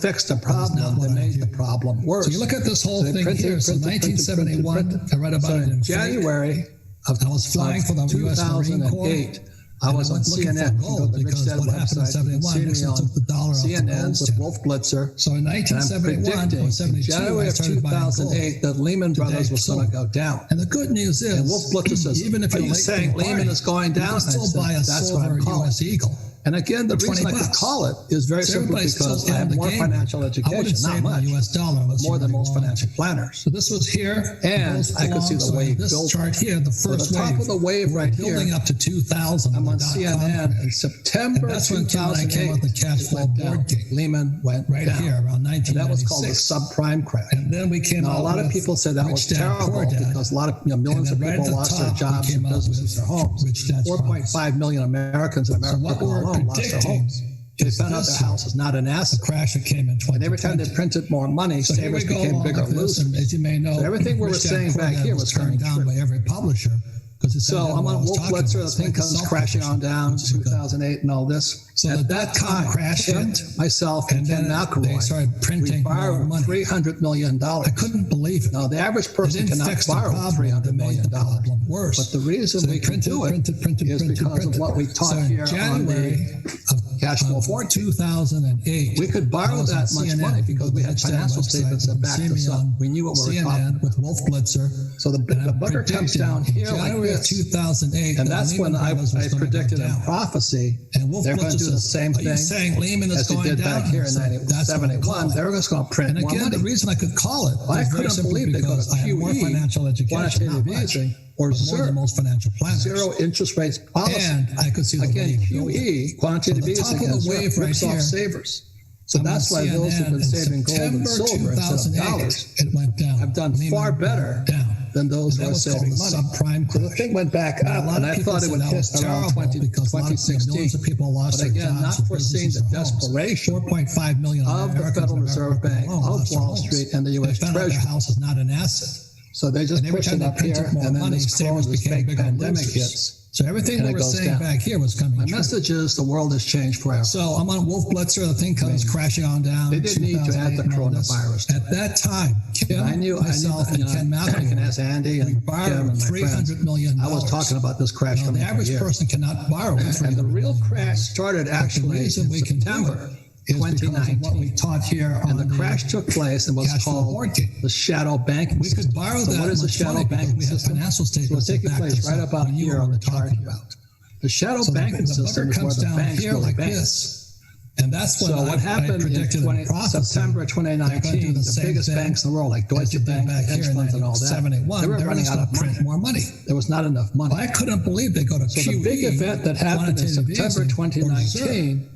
fix the problem, they made the problem worse. So you look at this whole thing here. So 1971, I read about it in January of I was flying for the U.S. Marine Corps. I was on CNN. Gold because what happened in 71, Nixon took the dollar off the CNN gold with Wolf Blitzer. So in 1971 or 72, January of 2008, that Lehman Brothers was going to go down. And the good news is, and Wolf Blitzer says, even if you're saying Lehman is going down, you can still buy a silver US Eagle. And again, the reason I could call it is very simply because I have more financial education, not much, US dollar, more than most financial planners. So this was here, and I could see the wave this building. chart here, the first top wave, of the wave right here, building up to 2000. I'm on CNN in September 2008. Came out the cash flow board game. Lehman went right down. here around 1996. And that was called the subprime crash. And then we came out. A lot of people said that was terrible because a lot of millions of people lost their jobs and businesses, their homes. 4.5 million Americans in America alone lost their homes. They found out their house is not an asset. The crash that came in 2020. And every time they printed more money, savers became bigger losers. As you may know, so everything we were saying back here was turned down by every publisher. So I'm on Wolf Blitzer, the thing comes crashing on down, 2008 and all this. So at that time, myself and Ken McElroy, we borrowed $300 million. I couldn't believe it. Now, the average person cannot borrow $300 million. Worse. But the reason we can do it is because of what we taught here on the cash flow for 2008. We could borrow that much money because we had financial statements that backed us up. We knew what we were talking about. With Wolf Blitzer. So the bugger comes down here like this. 2008, and that's when I predicted in prophecy they're going to do the same thing as they did back here in 1971. They were just going to print more money. And again, the reason I could call it, I couldn't believe they go to QE, quantitative easing, or zero interest rates policy. And I could see again QE, quantitative easing, rips off savers. So that's why those who've been saving gold and silver instead of dollars have done far better than those who are saving money. So the thing went back up, and I thought it would hit around 2016. But again, not foreseeing the desperation of the Federal Reserve Bank, of Wall Street, and the U.S. Treasury. House is not an asset. So they just push it up here, and then this fake pandemic hits. So everything we were saying back here was coming true. My message is the world has changed forever. So I'm on Wolf Blitzer. The thing comes crashing on down. They didn't need to add the coronavirus. At that time, Kim, myself, and Ken Malcolm, I can ask Andy and Kim and my friends. $300 million. I was talking about this crash coming the average person cannot borrow. And the real crash started actually in September 2019. What we taught here, and the crash took place and was called the shadow banking system. We could borrow that. What is the shadow banking system? Financial statements taking place right about here on the chart about. The shadow banking system is where the banks go to banks. And that's what what happened in September 2019. The biggest banks in the world, like Deutsche Bank, hedge funds, and all that, they were running out of money. There was not enough money. I couldn't believe they go to QE. So the big event that happened in September 2019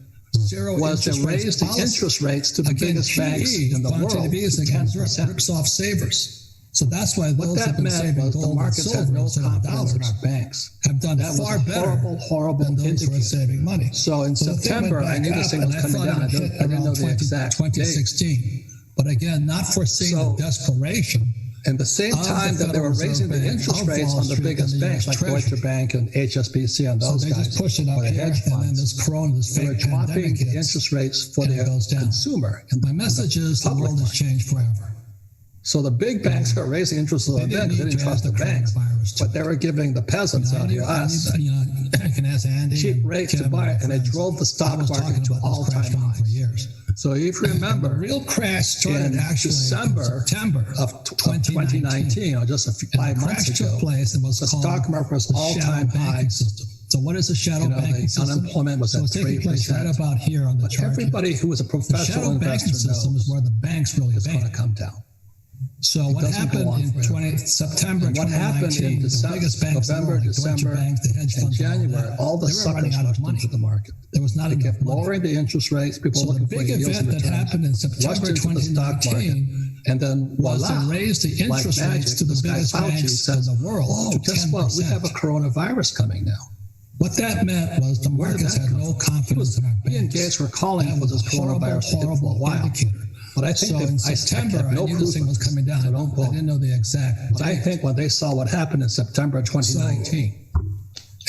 was to raise the interest rates to the biggest banks in the world to 10%. Rips off savers. So that's why those that have been saving was gold the markets and silver had no confidence in our banks. Have done far better horrible than those who are saving money. So in September, I knew this thing was coming down. I didn't know the exact 2016. But again, not foreseeing the desperation. And the same time that they were raising the interest rates on the biggest banks like Deutsche Bank and HSBC and those guys, just push it up the hedge funds, and then this corona, this they were fake dropping the interest rates for the consumer. And my message is the world has changed forever. So the big banks are raising interest on them. They didn't trust the banks, but they were giving the peasants out here, us, cheap rates to buy it, and they drove the stock market to all-time highs. So if you remember, the real crash started actually September of 2019, or just 5 months ago. The stock market was all-time high. So what is a shadow banking system? Unemployment was at 3%. Right about here on the chart. Everybody who was a professional investor knows is where the banks really it's going to come down. So what happened in September 2019, what happened in December, November, December, and January, all the suckers rushed into the market. There was not they kept lowering the interest rates. People were looking for yields and returns. The big event that happened in September 2019 and then was to raise the interest rates to the biggest banks in the world. Oh, guess what? We have a coronavirus coming now. What that meant was the markets had no confidence in our banks. Ian Gates were calling it this coronavirus for a while. But I think in September, I knew this thing was coming down. I didn't know the exact. But I think when they saw what happened in September 2019,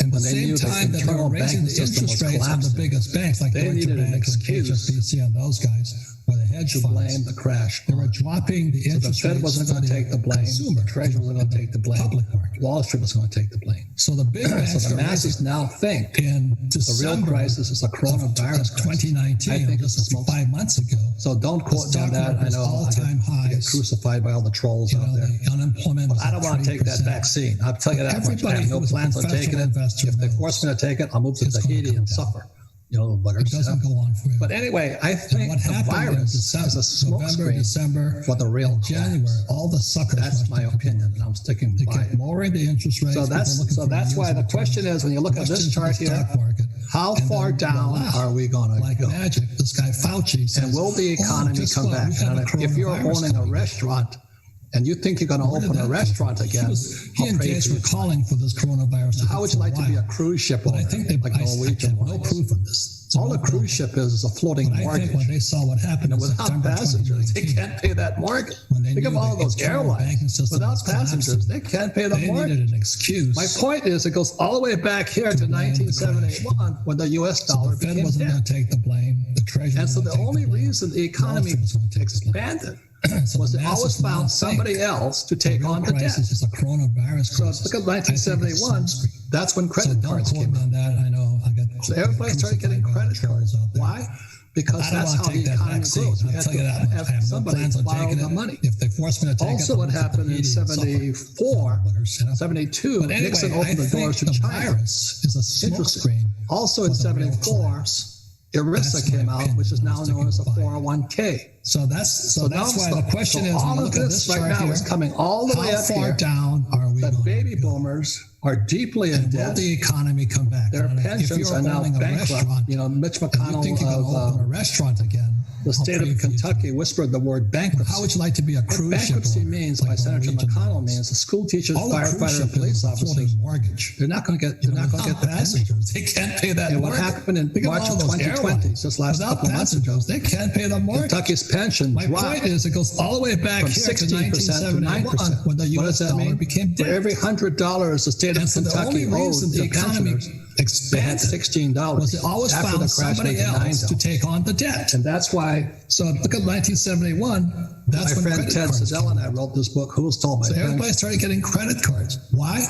and the same time that they were raising the interest rates on the biggest banks, like Deutsche Bank and HSBC and those guys, where they hedge to funds. blame the crash. They were dropping the interest the Fed rates wasn't going to take the blame. The Treasury wasn't going to take the blame. Public market. Wall Street was going to take the blame. So the big banks So the masses now think in the real December crisis is a coronavirus crisis. 2019, I think just it's the 5 months ago. So don't quote me on that. I know all-time I get highs. crucified by all the trolls out there. The unemployment. But I don't want to take that vaccine. I'll tell you that much. I have no plans on taking it. If they force me to take it, I'll move to Tahiti and suffer. You know, buggers. It doesn't go on for you. But anyway, I think the virus is a smokescreen December, for the real January. collapse. All the suckers. That's my opinion, and I'm sticking They by kept it. lowering the interest rates. So that's why the question is, when you look at this chart here, how far down are we going to like go? magic, this guy Fauci says, And will the economy come back? And if you're owning a restaurant and you think you're going to open a restaurant again, he and Gates were calling for this coronavirus. How would you like to be a cruise ship owner? I think they like Norwegian no proof of this. All a cruise ship is a floating but mortgage. I think when they saw what happened without passengers, they can't pay that mortgage. Think of all those airlines. Without passengers, they can't pay the mortgage. Needed an excuse. My point is, it goes all the way back here to 1971 when the U.S. dollar the Fed became wasn't going dead. to take the blame. The Treasury. And so the only reason the economy expanded was it always found somebody else to take on the debt. It's a coronavirus crisis. So look at 1971. That's when credit cards came on that. I know. So everybody started getting credit cards. Why? Because that's how the economy grows. We had to have somebody borrow the money. If they force me to take also, what happened in 74, 72, Nixon opened the doors to China. Is a smokescreen. Also in 74, ERISA came out, which is now known as a 401k. So that's why the question is, all of this right now is coming all the way up here. How far down are we? That baby boomers are deeply in debt. Will the economy come back? Their pensions are now bankrupt. You know, Mitch McConnell of a restaurant again. The state of Kentucky whispered the word bankruptcy. How would you like to be a cruise ship? Bankruptcy means, by Senator McConnell, means the school teachers, firefighters, and police officers. Mortgage. They're not going to get. They're not going to get the passengers. They can't pay that. And what happened in March of 2020, just last couple months ago, they can't pay the mortgage. Kentucky's pension My point is, it goes all the way back from here 16% to 9%. when the U.S. dollar became dead. For every $100 the state of Kentucky owed the economy they had $16. Was they always after found the crash somebody else to take on the debt. And that's why. So look at 1971. That's my when friend Ted Seidel and I wrote this book, Who Stole My So Pension? everybody started getting credit cards. Why?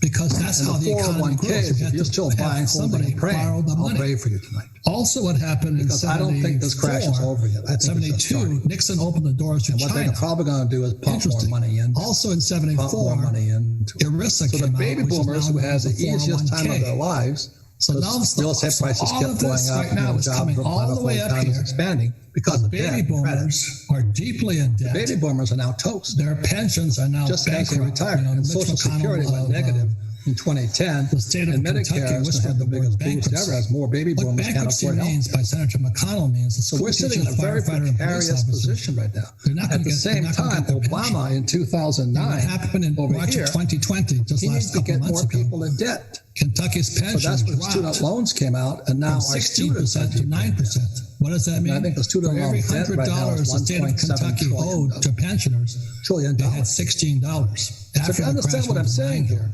Because that's how the economy grows. If you're still buying, holding, and praying, I'll pray for you tonight. Also, what happened because I don't think this crash is over yet. I think 72, Nixon opened the doors to China. What they're probably going to do is pump more money in. Also in 74, pump more money in. ERISA so the baby boomers who had the easiest time of their lives. So now real estate prices kept going up. Right now, jobs were all the way up here, expanding because the baby boomers are deeply in debt. The baby boomers are now toast. Their pensions are now just as they retired. And Social Security went negative in 2010. The state of and Medicare is going to have the biggest boost ever as more baby boomers can't afford health. Means by Senator McConnell means so we're sitting in a very precarious position right now. At the same time, Obama in 2009 happened in March of 2020, just last couple get months more ago. people in debt. Kentucky's pensions so that's when student loans came out, and now 16% to 9%. What does that mean? I think the student loan debt right now is $100 the state of Kentucky owed to pensioners, they had $16. So if you understand what I'm saying here,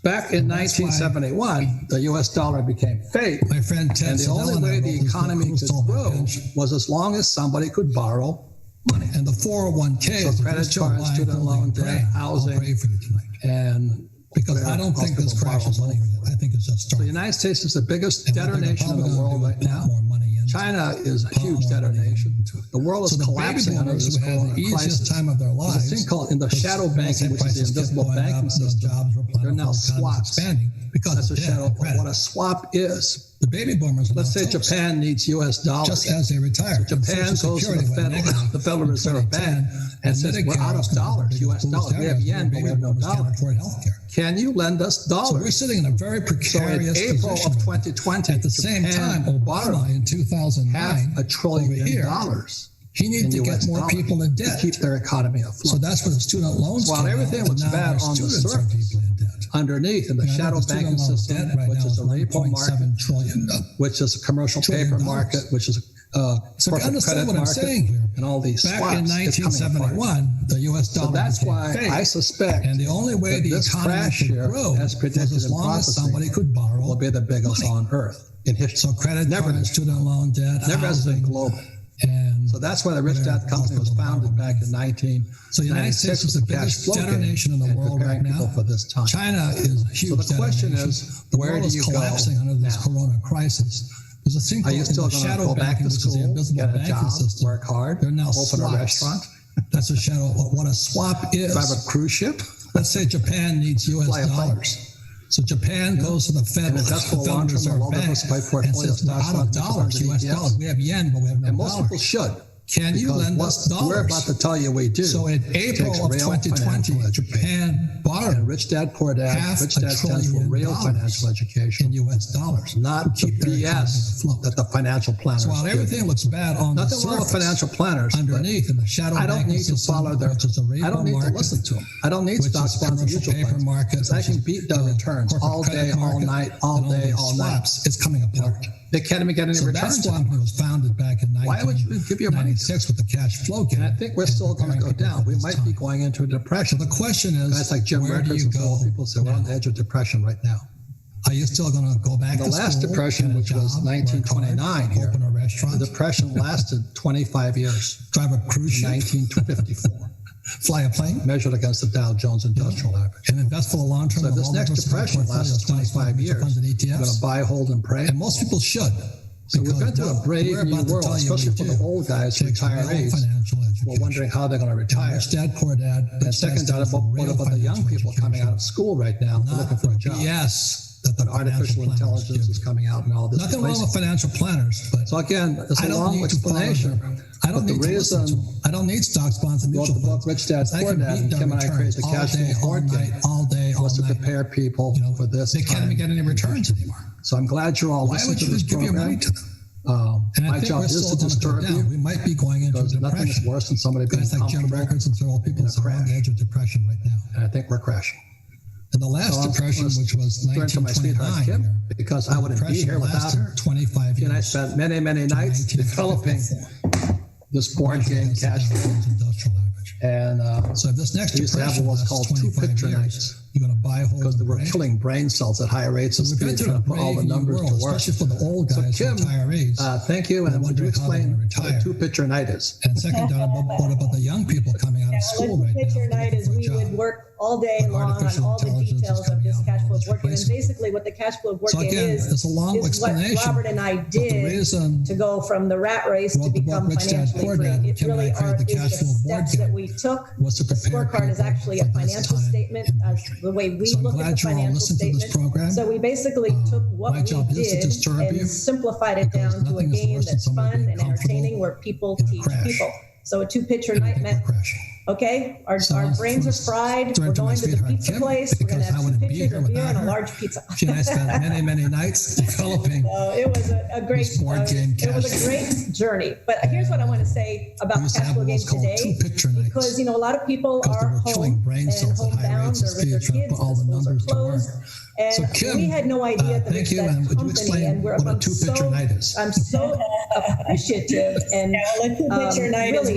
back in 1971, the U.S. dollar became fake, my friend Ted and the only way the economy could grow was as long as somebody could borrow money. And the 401k, so credit cards, student loan debt, housing, and because I don't think this crash is over yet. I think it's just starting. The United States is the biggest debtor nation in the world right now. China is a huge debtor nation. The world is collapsing under this crisis. Time of their lives. There's a thing called in the shadow banking, which is the invisible banking system. They're now swaps. Because that's a shadow. What a swap is. The baby boomers. Let's say Japan needs U.S. dollars. Just as they retire. Japan goes to the Federal Reserve Bank and says, we're out of dollars, U.S. dollars. We have yen, but we have no dollars. Can you lend us dollars? So we're sitting in a very precarious position. So in April of 2020, at the same time, Obama in 2009, $500 billion. He needed to get more people in debt to keep their economy afloat. So that's where the student loans. While everything looks bad on the surface, underneath in the shadow banking system, which is a repo market, which is a commercial paper market, which is so you understand what I'm saying here. And all these back swaps, in 1971, the U.S. dollar. So that's why I suspect, and the only way the economy could grow as predicted was as long as somebody could borrow, will be the biggest on earth in history. So credit, never student loan debt, never has been global. And so that's why the Rich Dad Company was founded back in 1996. So the United States is the biggest debtor nation in the world right now. For this time. China is a huge. So the question is, where do you go collapsing under this corona crisis? There's a thing called the shadow go back to school, get a job, system. Work hard, they're now open swaps. a restaurant. That's a shadow. What a swap is. Drive a cruise ship. Let's say Japan needs U.S. dollars. So Japan goes to the Federal Reserve Bank and says, we're out of dollars, U.S. dollars. We have yen, but we have no dollars. And most people should. Can you lend us dollars? We're about to tell you we do. So in April of 2020, Japan borrowed and Rich Dad, Poor Dad, Rich Dad stands for real financial education. In U.S. dollars. Not the BS that the financial planners So while everything looks bad on the surface, nothing wrong with financial planners. Underneath, in the shadow I don't need to follow their, I don't need to listen to them. I don't need stocks, bonds, and mutual funds. I can beat their returns all day, all night, all day, all night. It's coming apart. They can't even get any returns. That's why it was founded back in 1996 with the cash flow game. And I think we're still going to go down. We might be going into a depression. So the question is, guys like Jim Records and so people say we're on the edge of depression right now. Are you still going to go back to school? The last depression, which was 1929 here, open a restaurant. The depression lasted 25 years. Drive a cruise ship. 1954. Fly a plane. Measured against the Dow Jones Industrial Average. And invest for the long term. So this next depression lasts 25 years. You're going to buy, hold, and pray. And most people should. So we've been to a brave new world, especially for the old guys, retirees, who are wondering how they're going to retire. Rich Dad, Poor Dad. And second, what about the young people coming out of school right now looking for a job? Yes. That artificial intelligence is coming out and all this. Nothing wrong with financial planners, but so again, it's a long explanation. I don't need I don't need stocks, bonds, and mutual funds. Rich Dad, Poor Dad, and Kim and I create the cash flow board game. All day, all night. To prepare people for this. They can't even get any returns anymore. So I'm glad you're all listening to this program. Why would you just give your money to them? My job is to disturb you. We might be going into depression. Nothing is worse than somebody being like Jim Records and several people are on the edge of depression right now. And I think we're crashing. And the last depression, which was 1929, because I wouldn't be here without her. 25 years. And I spent many, many nights developing this board game cash flow. And so this next we used to have what's called two-picture nights. You're going to buy a whole because they were killing brain cells at higher rates of speed, trying to put all the numbers to work. Especially for the old guys, so Kim, retirees. Thank you. And would you explain what a two-picture night is? And second, what about the young people coming out of school right now? Two-picture night is we would work all day long on all the details of this cash flow board game. And basically what the cash flow board game is what Robert and I did to go from the rat race to become financially free. It really is the steps that we took. The scorecard is actually a financial statement as the way we look at the financial statement. So we basically took what we did and simplified it down to a game that's fun and entertaining where people teach people. So a two-picture night meant, okay, our brains are fried. We're going to the pizza place. We're going to have 2 pitchers of beer and a large pizza. She and I spent many, many nights developing. It was a great board game. It was a great journey. But here's what I want to say about cash flow game today, because a lot of people are home and homebound. They're with their kids. The schools are closed. And so Kim, we had no idea that thank you. And would you explain what a two-picture night is? I'm so appreciative and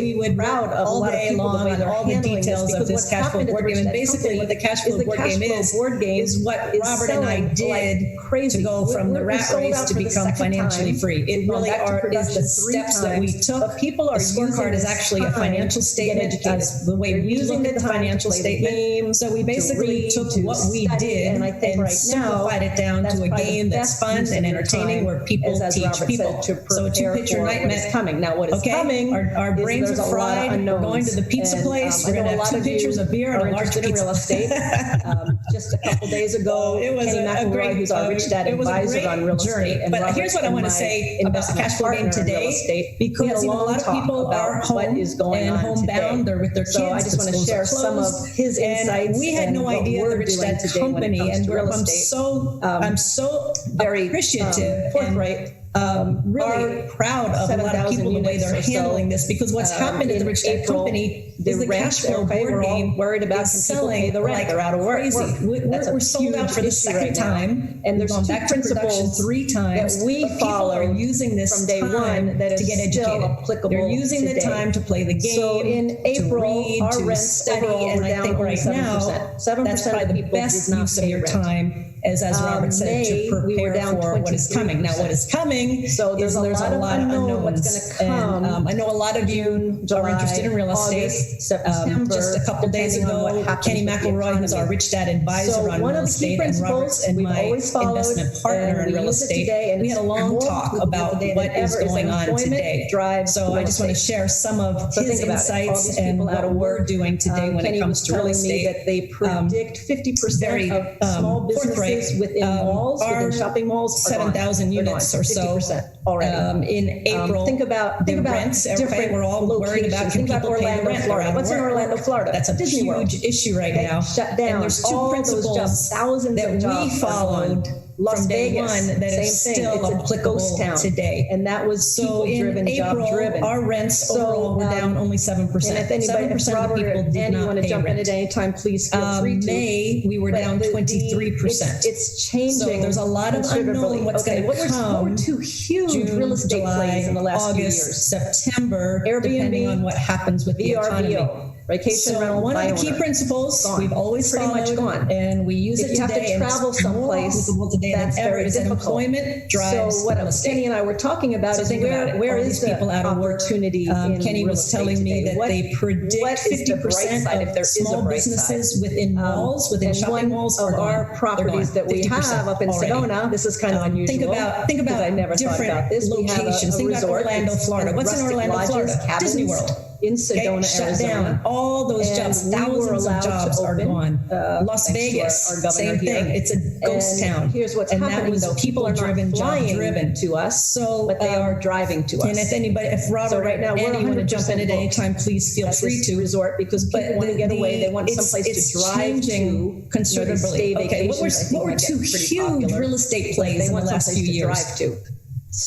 really proud of all day long on all the details of this cash flow board game. And basically, what the cash flow board game is what Robert and I did to go from the rat race to become financially free. It really is the steps that we took. People are the scorecard is actually a financial statement as the way we look at the financial statement. So we basically took what we did and I think simplified it down to a game that's fun and entertaining where people teach people. So a two-picture night meant coming. Now what is coming? Our brains are fried. We're going to the pizza place. We're going to have 2 pitchers of beer and a large pizza. Real estate. Just a couple days ago, it was a great, who's our Rich Dad advisor on real estate. But here's what I want to say about the cash flow game today, because a lot of people are home and homebound. They're with their kids. So I just want to share some of his insights. We had no idea the Rich Dad company, and I'm so very appreciative, forthright. Really proud of a lot of people the way they're handling this, because what's happened in the Rich Dad company is the cash flow board game worried about selling the rent. They're out of work. Crazy. We're sold out for the second time, and there's gone back to production 3 times that we follow. Are using this from day one that to get educated. Applicable. They're using the time to play the game. So in April, to read, our to rent study, and I think right 7%. Now 7% that's probably the best use of your time, as Robert said, to prepare for what is coming. Now, what is coming coming. So there's a lot of unknown what's going to come. And, I know a lot of you are interested in real estate. August, September, just a couple days ago, Kenny McElroy, who's our Rich Dad advisor on real estate, and Robert's and my investment partner in real estate, we had a long talk about what is going on today. So I just want to share some of his insights and what we're doing today when it comes to real estate. That they predict 50% of small businesses within malls, within shopping malls, 7,000 units or so already. In April. Think about rents. Okay, we're all worried about can people pay the rent. Florida. What's in Orlando, Florida? That's a Disney huge World. issue right now. Shut down. And there's two all principles those jobs, thousands that of jobs we followed Las from day Vegas, one that is still applicable today. And that was so people-driven, in April, job-driven. our rents overall were down only 7%. And if anybody, 7% if Robert of people or did Andy not want to pay jump in rent. at any time, please feel free to. May, we were down 23%. It's changing. So there's a lot of unknown what's going to come. What were two huge June, real estate July, plays in the last August, few years? September, Airbnb, depending on what happens with the economy. Vacation rental, one of the key owner. principles we've always pretty followed, much gone. And we use If it you today. have to travel someplace, today that's than ever very is that difficult. employment drives So what real estate. Kenny and I were talking about is where is the people out of work? opportunity in Kenny real was estate telling me today? that they predict what is the bright 50% side, of if there is a small bright businesses side? within malls, within and shopping one malls, of are our gone. properties that we have up in already. Sedona. This is kind of unusual. Think about I never thought different about this. locations. Think about Orlando, Florida. What's in Orlando, Florida? Disney World. In Sedona, shut Arizona. Down. All those jobs, thousands of jobs are gone. Las Vegas, our governor same thing. here. It's a ghost town. Here's what's and happening, that was people are driven, job driven to us, so but they are driving to us. And if Robert right now, and Andy want to jump in at any time, please feel free to resort because people want to get away. They want someplace to drive to considerably. Okay, what were two huge real estate plays in the last few years?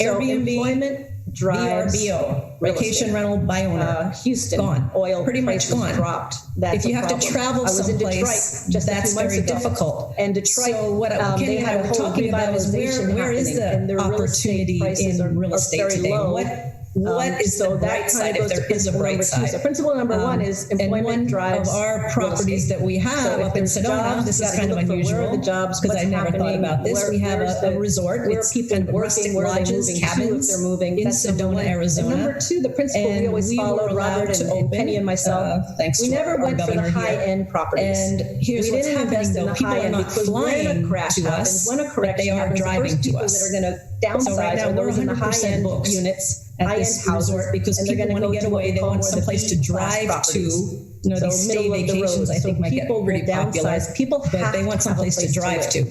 Airbnb, employment drives VRBO, vacation rental by owner. Houston, gone. Oil pretty much gone. Dropped. That's if you have to travel someplace, that's very difficult. And Detroit, so what Kenny and I were talking about is where is the opportunity in real estate today? What is the bright side if there is a bright side? So principle number one is employment drives of our properties that we have up in Sedona. This is kind of unusual because I never thought about this. We have a resort. It's people working, lodges, cabins in Sedona, Arizona. Number two, the principle we always followed, Robert and Penny and myself. We never went for the high-end properties. And here's what's happening though: people are not flying to us, but they are driving to us. That are going to downsize. So right now we're 100% booked units at this resort because people want to get away. They want someplace to drive to. You know, these stay vacations I think might get pretty popular, but they want someplace to drive to.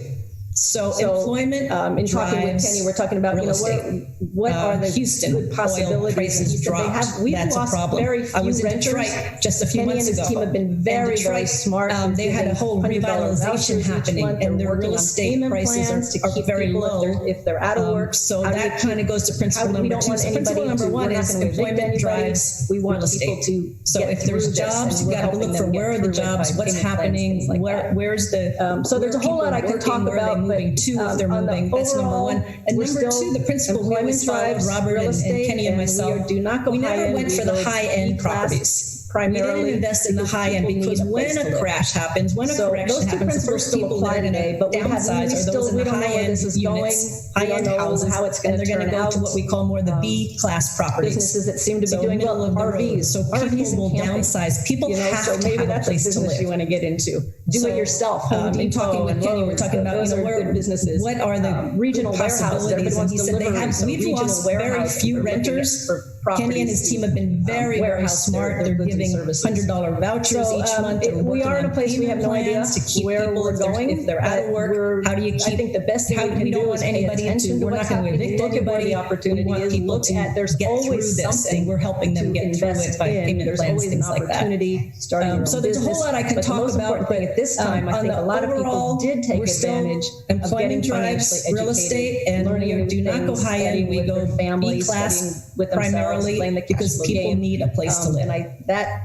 So employment in talking with Kenny, we're talking about what are the Houston good possibilities. Oil prices dropped. That's a problem. I was in Detroit just a few months ago. Kenny and his team have been very smart. They had a whole revitalization happening, and their real estate prices are very low if they're out of work. So that kind of goes to principle number two. So principle number one is employment drives real estate. So if there's jobs, you got to look for where are the jobs, what's happening, where's the. So there's a whole lot I could talk about. Moving to if they're moving. That's number one. And number two, the principle we always followed, Robert and Kenny and myself, we never went for the high-end properties. Primarily, we didn't invest in the high end because when a crash happens, the first people that are going to downsize are those in the high end units, high end houses, and they're going to go to what we call more the B class properties. Businesses that seem to be doing middle of the road. So people will downsize. People have to have a place to live. You want to get into. Do it yourself. In talking with Kenny, we're talking about where businesses. What are the regional possibilities? And he said we've lost very few renters. Kenny and his team have been very smart. They're giving $100 vouchers each month. We are in a place we have no idea to keep where people we're going. If they're out of work, how do you keep? I think the best thing we can do is pay attention to what's happening. Look at where the opportunity is. Look at there's always something, and we're helping them get through it by payment plans, things like that. So there's a whole lot I could talk about. But at this time, I think a lot of people did take advantage of getting drives real estate, and we do not go high end. We go B class. with primarily because people need a place to live.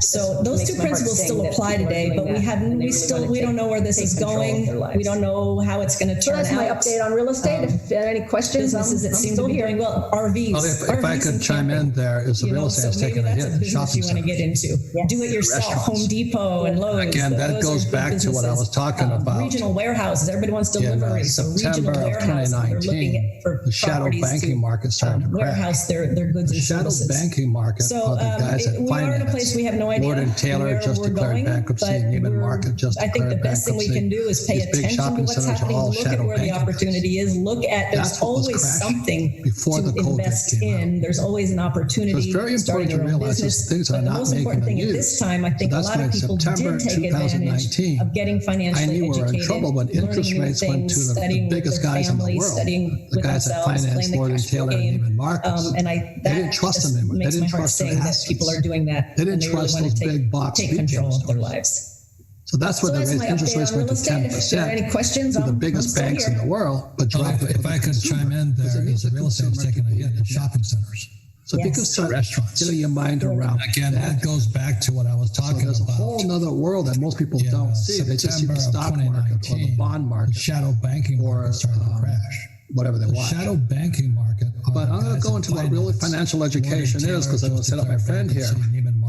So those two principles still apply today, but we don't know where this is going. We don't know how it's going to turn out. So that's my update on real estate. If there are any questions, businesses that seem to be doing well. RVs. Well, if I could chime in there, is the real estate is taking a hit in shopping you want to get into. Do it yourself. Home Depot and Lowe's. Again, that goes back to what I was talking about. Regional warehouses. Everybody wants delivery. So regional warehouses. They're looking for the shadow banking market started to warehouse their goods and services. The shadow banking market. So we are in a place we have no idea. Lord and Taylor just declared bankruptcy. Neiman Market just declared bankruptcy. I think the best thing we can do is pay attention to what's happening. Look at where the opportunity is. Look at there's always something to invest in. There's always an opportunity. So it's very important to realize things are not making the news. The most important thing at this time, I think a lot of people did take advantage of getting financially educated. I knew we were in trouble when interest rates went to the biggest guys in the world. The guys that financed Lord and Taylor and Neiman Marcus. They didn't trust them anymore. Makes my heart sing that people are doing that. They didn't trust those big box take control of their lives. So that's what they raised interest rates went to 10%. Any questions? To the biggest banks in the world, but dropped it. If I could chime in there, is the real estate is taking a hit in shopping centers. So because restaurants, getting your mind around. Again, that goes back to what I was talking about. There's a whole other world that most people don't see. They just see the stock market or the bond market. The shadow banking market started to crash. Whatever they want. The shadow banking market. But I'm going to go into what really financial education is, because I'm going to set up my friend here.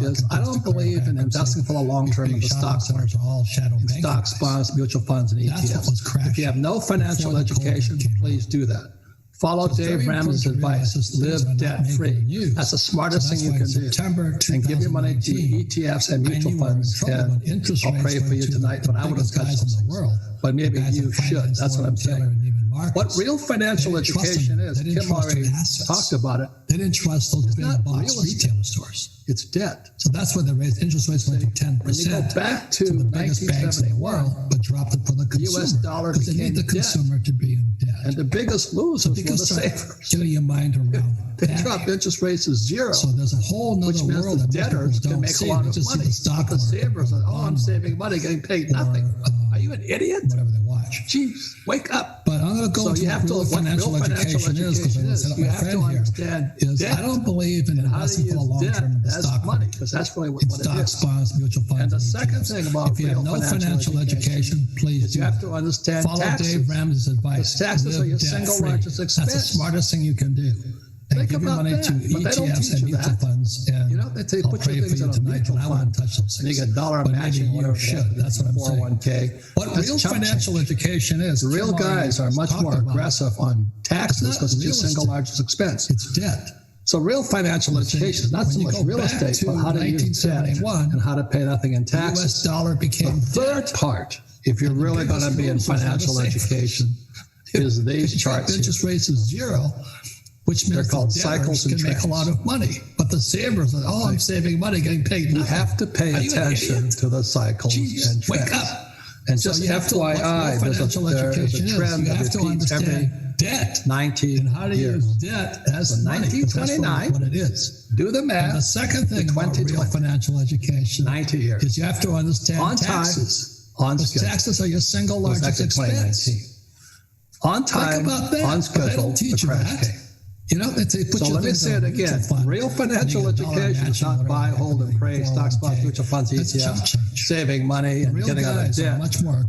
Is I don't believe in investing for the long term in the stock market. In stocks, bonds, mutual funds, and ETFs. If you have no financial education, please do that. Follow Dave Ramsey's advice. Live debt free. That's the smartest thing you can do. And give your money to ETFs and mutual funds. And I'll pray for you tonight, but I would have touched those. But maybe you should. That's what I'm saying. What real financial education is, Kim already talked about it. They didn't trust those big box retailer stores. It's debt. So that's why they raised interest rates went to 10%. When you go back to the biggest banks in the world, but dropped it for the consumer. US dollar because they need the consumer to be in debt. And the biggest losers were the savers. Getting your mind around they dropped interest rates to zero. So there's a whole nother world that debtors can make a lot of money. The savers are, I'm saving money, getting paid nothing. Are you an idiot? Whatever they watch. Jeez, wake up. But I'm going to go to what financial education is, because I set up my friend here. I don't believe in investing for the long term in the stock market. Because that's really what it is. Stocks, bonds, mutual funds. And the second thing about if you have no financial education, please you have to understand follow Dave Ramsey's advice. Taxes are your single largest expense. That's the smartest thing you can do. And give your money to ETFs and mutual funds. And they put your things in a mutual fund. I wouldn't touch those things. And you get dollar matching, whatever should. That's what I'm saying. 401k. What real financial education is. The real guys are much more aggressive on taxes because it's your single largest expense. It's debt. So real financial education is not so much real estate, but how to use debt and how to pay nothing in taxes. The US dollar became the third part, if you're really going to be in financial education, is these charts. Interest rates is zero. Which means they're called cycles and trends. Make a lot of money, but the savers are, I'm saving money, getting paid. You have to pay attention to the cycles and trends. Wake up. And so just FYI, there's a trend that repeats every debt. 19 and how to use debt as 1929. What it is. Do the math. And the second thing about real financial education 90 years. is you have to understand on taxes. On schedule. Taxes are your single largest expense. On time, on schedule, the crash came. So let me say it again. Real financial education is not buy, hold, and pray, stocks, bonds, mutual funds, ETFs, saving money and getting out of debt.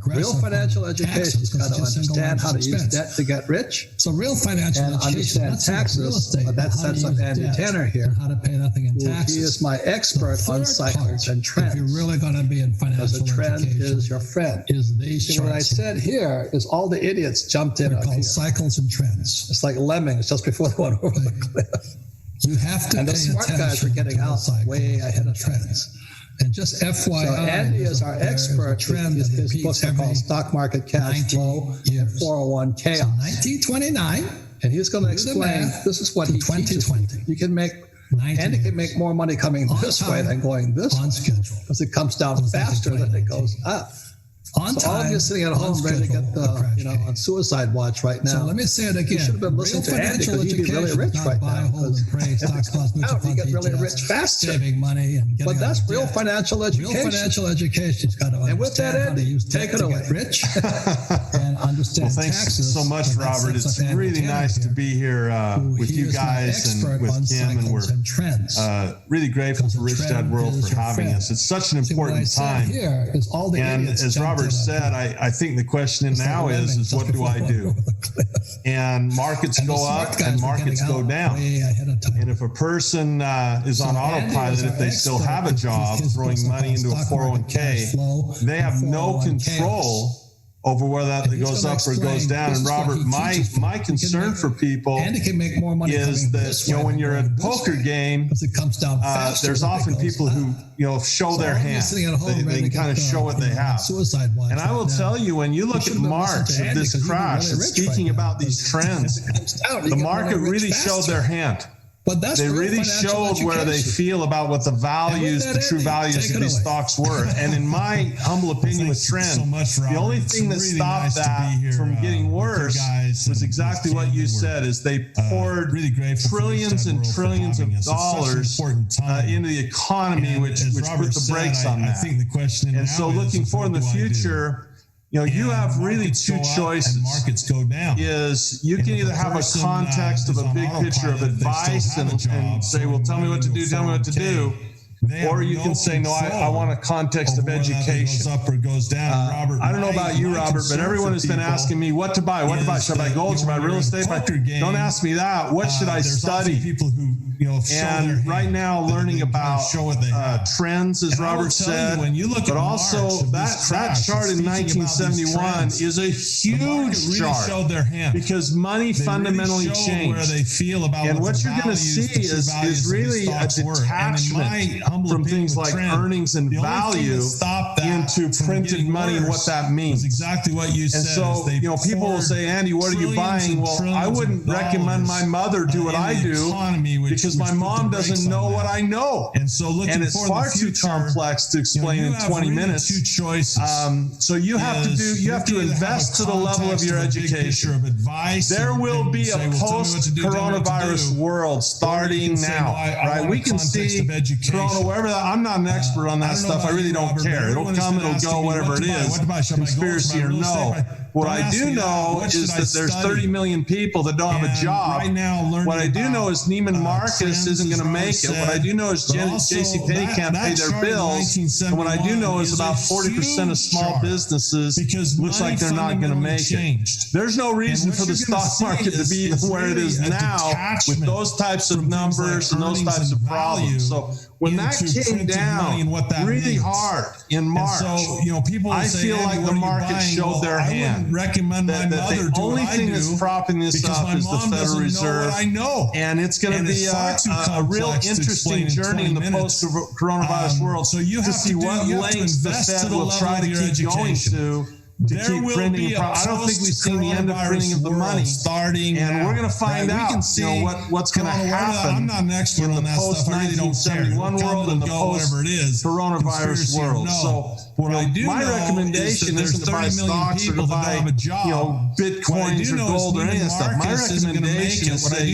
Real financial education has got to understand how to use debt to get rich. So real financial and understand taxes. But that sets up Andy Tanner here. How to pay nothing in taxes. He is my expert on cycles and trends. If you're really going to be in financial education, because a trend is your friend. See, what I said here is all the idiots jumped in. They're called cycles and trends. It's like lemmings just before they went over the cliff. You have to. And the smart guys are getting out way ahead of trends. And just FYI, so Andy is our expert. His books are called Stock Market Cash Flow and 401k. So 1929, and he's going to explain. This is what he teaches. You can make. Andy can make more money coming this way than going this way. On schedule. Because it comes down faster than it goes up. On so all of you sitting at home ready to get on suicide watch right now. So let me say it again. You should have been listening to Andy because you'd be really rich right now. You get really rich faster. Saving money and but that's real financial education. Real financial education. And with that, Andy, take it away. Rich. And understand thanks taxes. so much, Robert. It's really nice to be here with you guys and with Kim, and we're really grateful to Rich Dad World for having us. It's such an important time. And as Robert said, I think the question now is what do I do? And markets go up and markets go down. And if a person is on autopilot, if they still have a job, throwing money into a 401k, they have no control over whether that goes up or goes down. And Robert, my concern for people is that, when you're at a poker game, there's often people who, show their hand. They kind of show what they have. And I will tell you, when you look at March of this crash, and speaking about these trends, the market really showed their hand. They really showed where they feel about what the values, the true values of these stocks were. And in my humble opinion with trend, the only thing that stopped that from getting worse was exactly what you said, is they poured trillions and trillions of dollars into the economy, which put the brakes on that. And so looking forward in the future, you have really two choices. Markets go down. Is you can either have a context of a big picture of advice and say, well, tell me what to do, tell me what to do. Or you can say, no, I want a context of education. Goes up or goes down. Robert, I don't know about you, Robert, but everyone has been asking me what to buy. What to buy? Should I buy gold? Should I buy real estate? Don't ask me that. What should I study? People who and right now, learning about trends, as Robert said, but also that chart in 1971 is a huge chart because money fundamentally changed. Where they feel about and what you're going to see is really a detachment from things like earnings and value into printed money and what that means. Exactly what you said. And so, people will say, Andy, what are you buying? Well, I wouldn't recommend my mother do what I do because my mom doesn't know what I know. And so it's far too complex to explain in 20 minutes. Two choices. So you have to invest to the level of your education. There will be a post-coronavirus world starting now, right? We can see Corona, wherever I'm not an expert on that stuff. I really don't care. It'll come, it'll go, whatever it is, conspiracy or no. What I do know is that there's 30 million people that don't have a job. What I do know is Neiman Marcus isn't going to make it. What I do know is JCPenney can't pay their bills. And what I do know is about 40% of small businesses looks like they're not going to make it. There's no reason for the stock market to be where it is now with those types of numbers and those types of problems. So when that came down really hard in March, I feel like the market showed their hand. Recommend my mother the only thing that's propping this up is the Federal Reserve, and it's going to be a real interesting journey in the post-coronavirus world. So you have to see what lengths the Fed will try to keep going to keep printing. I don't think we've seen the end of printing of the money starting, and we're going to find out. What's going to happen. I'm not an expert on that stuff. I really don't care. World and the post-coronavirus world. So my recommendation isn't to buy stocks or to buy bitcoins or gold or any of that stuff. My recommendation is to say,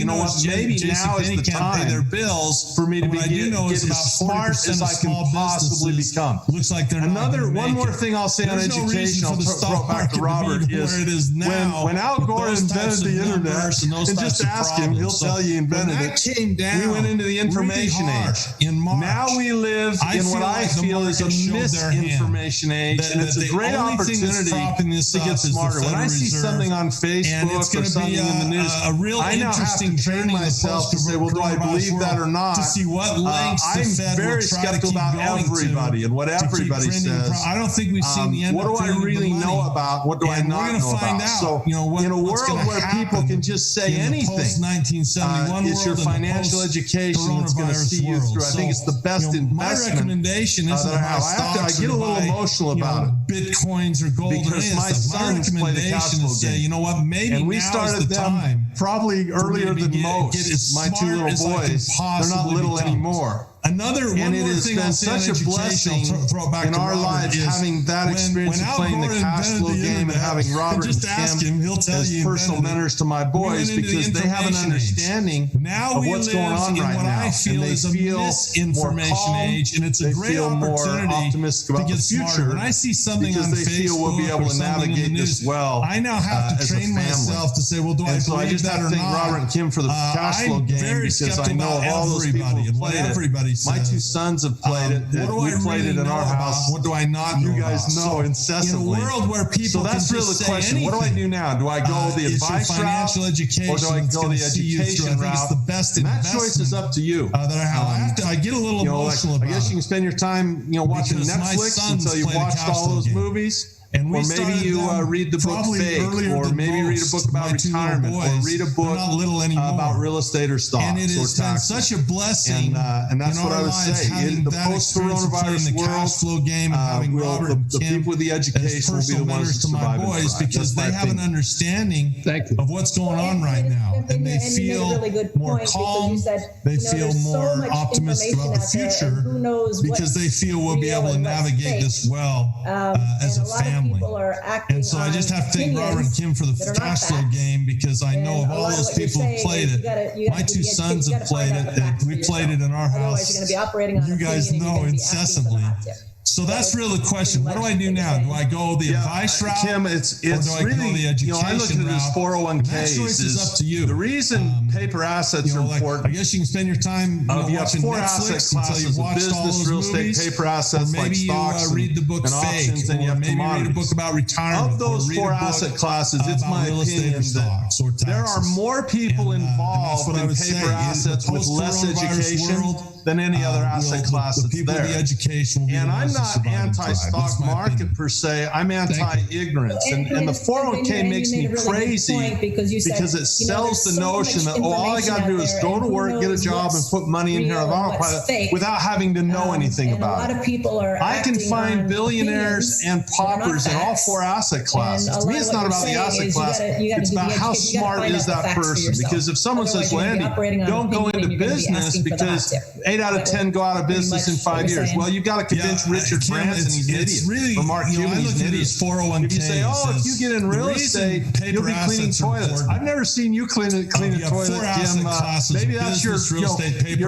maybe now is the time their bills for me to get as smart as I can possibly become. Looks like they're one more thing I'll say on education. I'll throw it back to Robert. Is when Al Gore invented the internet, and just ask him, he'll tell you he invented it. We went into the information age. Now we live in what I feel is a misinformation age, and it's a great opportunity to get smarter. When I see something on Facebook or something in the news, I now have to train myself to say, well, do I believe that or not? To see what lengths I'm very skeptical about everybody and what everybody says. I don't think we've seen the end. What do I really know about? What do I not know about? So, in a world where people can just say anything, it's your financial education that's going to see you through. I think it's the best investment. My recommendation is I get a little emotional about it. Bitcoins or gold because my sons play the cash flow game. Maybe we started them probably earlier than most. My two little boys, they're not little anymore. Another and it has been such a blessing in our lives having that experience of playing the cash flow game and having Robert and Kim as personal mentors to my boys, because they have an understanding of what's going on right now, and they feel more calm, and it's a great opportunity optimistic about to get the future. smarter. When I see something because on they feel Facebook we'll be able or to something navigate in the news, this well. I now have to as a train family. myself to say, well, do I And so I believe just that have or to thank not? Robert and Kim for the cash flow I'm game, very because I know skeptical of all those people everybody who and what played it. everybody My says. two sons have played it. What do We I played really it in know our about? house. What do I not know You guys about? know So, incessantly. in a world where people So that's can really just the say question. What do I do now? Do I go the it's your advice route, financial education or do I that's go gonna the see you through. education I think route? it's the best And that investment choice is up to you. that I have. I get a little emotional I about guess you can it. spend your time, watching Because my Netflix sons until you've play the watched cash all flow those game. movies. And we Or maybe started you them read the book probably Fake, earlier or than maybe read a most. book about My two little retirement, or boys, read a they're book not little anymore. about real estate or stocks And it or has been taxes. such a blessing. And that's in what our I would lives, say. having The that experience of playing post-coronavirus the world, cash flow game and having Robert and the Kim people with the as education will be personal the ones mentors that to my survive and boys, thrive. because That's they my have an opinion. understanding Thank you. of what's going on right now, and they feel more calm. They feel more optimistic about the future because they feel we'll be able to navigate this well as a family. And so I just have to thank Robert and Kim for the cash flow game, because I know of all those people who played it. My two sons have played it. We played it in our house. You guys know incessantly. So that's really the question. What do I do now? Do I go the advice route? Kim, it's or do I really, go the education I look at it as route? 401ks. That choice is up to you. The reason paper assets are important. I guess you can spend your time You have watching four Netflix asset until you've classes: watched all business, those real estate, movies. paper assets Or maybe like stocks you read the book and Fake, options, and you or have maybe read a book about retirement. Of those or read four a book asset classes, it's about my real estate opinion or stocks or that there are taxes. more people And that's involved what I in would paper say. assets In the with less post-coronavirus education world, than any other asset class the that's people there. with the education will be And the I'm ones that not survive and thrive. anti-stock That's my market opinion. per se. I'm anti-ignorance. And the 401k makes me crazy because it sells the notion that, all I got to do is go to work, get a job, and put money in here on autopilot without having to know anything about it. I can find billionaires and paupers in all four asset classes. To me, it's not about the asset class. It's about how smart is that person. Because if someone says, well, Andy, don't go into business because 8 out of 10 go out of business in 5 years. Well, you've got to convince Richard Branson he's an idiot. Really, or Mark Cuban he's an idiot. 401k. If you say, if you get in real estate, you'll be cleaning toilets. I've never seen you clean a toilet, Jim. Maybe that's your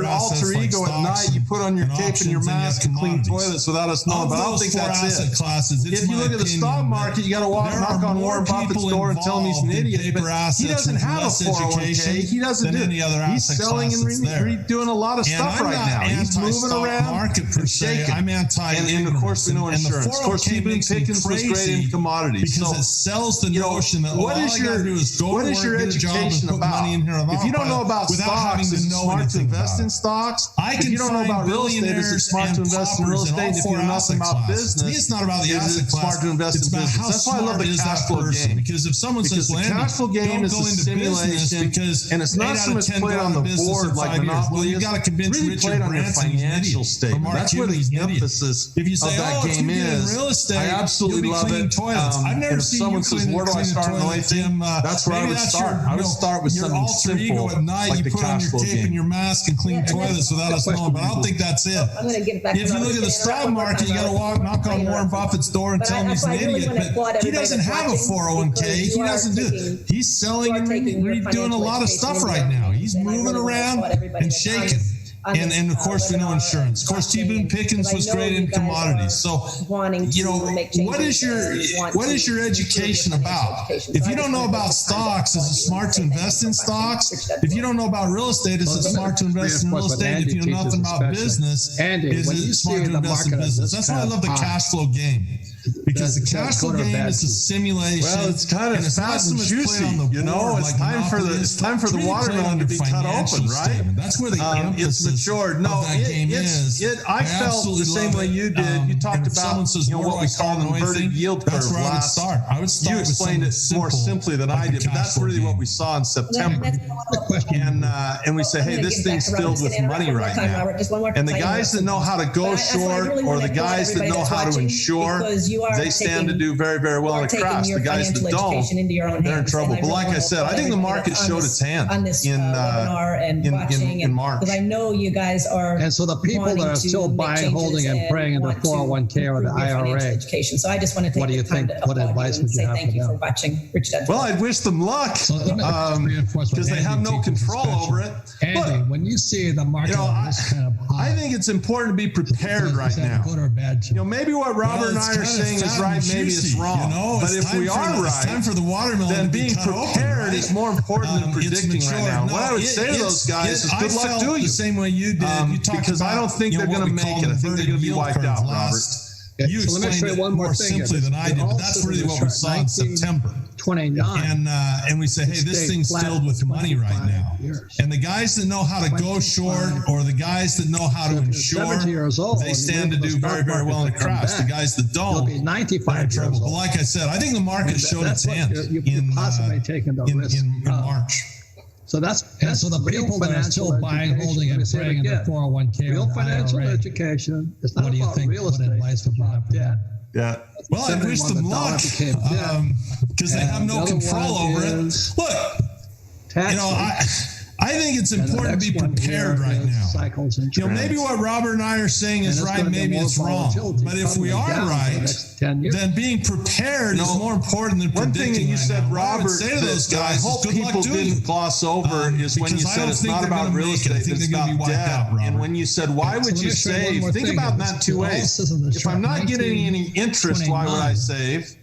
alter ego at night. You put on your cape and your mask and clean toilets without us knowing. But I don't think that's it. If you look at the stock market, you got to knock on Warren Buffett's door and tell him he's an idiot. But he doesn't have a 401k. He doesn't do it. He's selling and doing a lot of stuff right now. He's moving around and shaking. I'm anti, and of course we know insurance. Of course, Stephen Pickens was great in commodities because it sells the notion that all I got to do is go to work, get a job, and put money in here. If you don't know about stocks, is it smart to invest in stocks? If you don't know about real estate, is it smart to invest in real estate? If you know nothing about business, to me, it's not about the asset class. Smart to invest in business. That's why I love the cash flow game. Because if someone says, the cash flow game is a simulation, and it's not so much played on the board like Monopoly. You got to convince Richard Branson financial statement. That's where the emphasis of that game is. I absolutely love it. I've never seen someone says, where do I start in the life thing? That's where I would start. I would start with something simple, at night, like the you put on cash your flow cape and game. your mask and clean toilets without us knowing, but I don't think that's it. I'm going to get back. If you look at the stock market, you got to knock on Warren Buffett's door and tell him he's an idiot, but he doesn't have a 401k. He doesn't do it. He's selling and doing a lot of stuff right now. He's moving around and shaking. And of course, we know insurance. Of course, Stephen Pickens was great in commodities. So, what is your education about? If you don't know about stocks, is it smart to invest in stocks? If you don't know about real estate, is it smart to invest in real estate? If you know nothing about business, is it smart to invest in business? That's why I love the cash flow game. Because the cash flow game is a simulation. Well, it's kind of fast and juicy. It's time for the watermelon to be cut open, right? That's where the it's matured. No, I felt the same way you did. You talked about what we call an inverted yield curve last. I would start. You explained it more simply than I did, but that's really what we saw in September. And we say, hey, this thing's filled with money right now. And the guys that know how to go short, or the guys that know how to insure, they stand to do very, very well in the crafts. The guys that don't, they're in trouble. But like I said, I think the market showed its hand in March. Because I know you guys are. And so the people that are still buying, holding, and praying in the 401k or the IRA. Education. So I just want to take the time to what advice would you have thank you for watching Rich Dad. Well, I'd wish them luck because they have no control over it. Andy, when you see the market I think it's important to be prepared right now. Good or bad? Maybe what Robert and I are saying is right, maybe it's wrong. But if we are right, then being prepared is more important than predicting right now. What I would say to those guys is good luck to you. The same way you did. Because I don't think they're going to make it. I think they're going to be wiped out, Robert. You explained it more simply than I did, but that's really what we saw in September. 29. And we say, hey, this thing's filled with money right now. And the guys that know how to go short or the guys that know how to insure, they stand to do very, very well in the crash. The guys that don't, they're in trouble. But like I said, I think the market showed its hand in March. So so the people that are still buying, holding, and praying in the 401k real or the financial IRA, education. It's not what do you about think? real What estate. advice would you have for that? Yeah. Well, I wish them luck because they have no control over it. Look, I think it's important to be prepared right now. Maybe what Robert and I are saying is right, maybe it's wrong. But if we are right, then being prepared is more important than predicting. One thing you said, Robert, say to those guys, I hope people didn't gloss over is when you said it's not about real estate, it's about debt. And when you said, why would you save? Think about that two ways. If I'm not getting any interest, why would I save?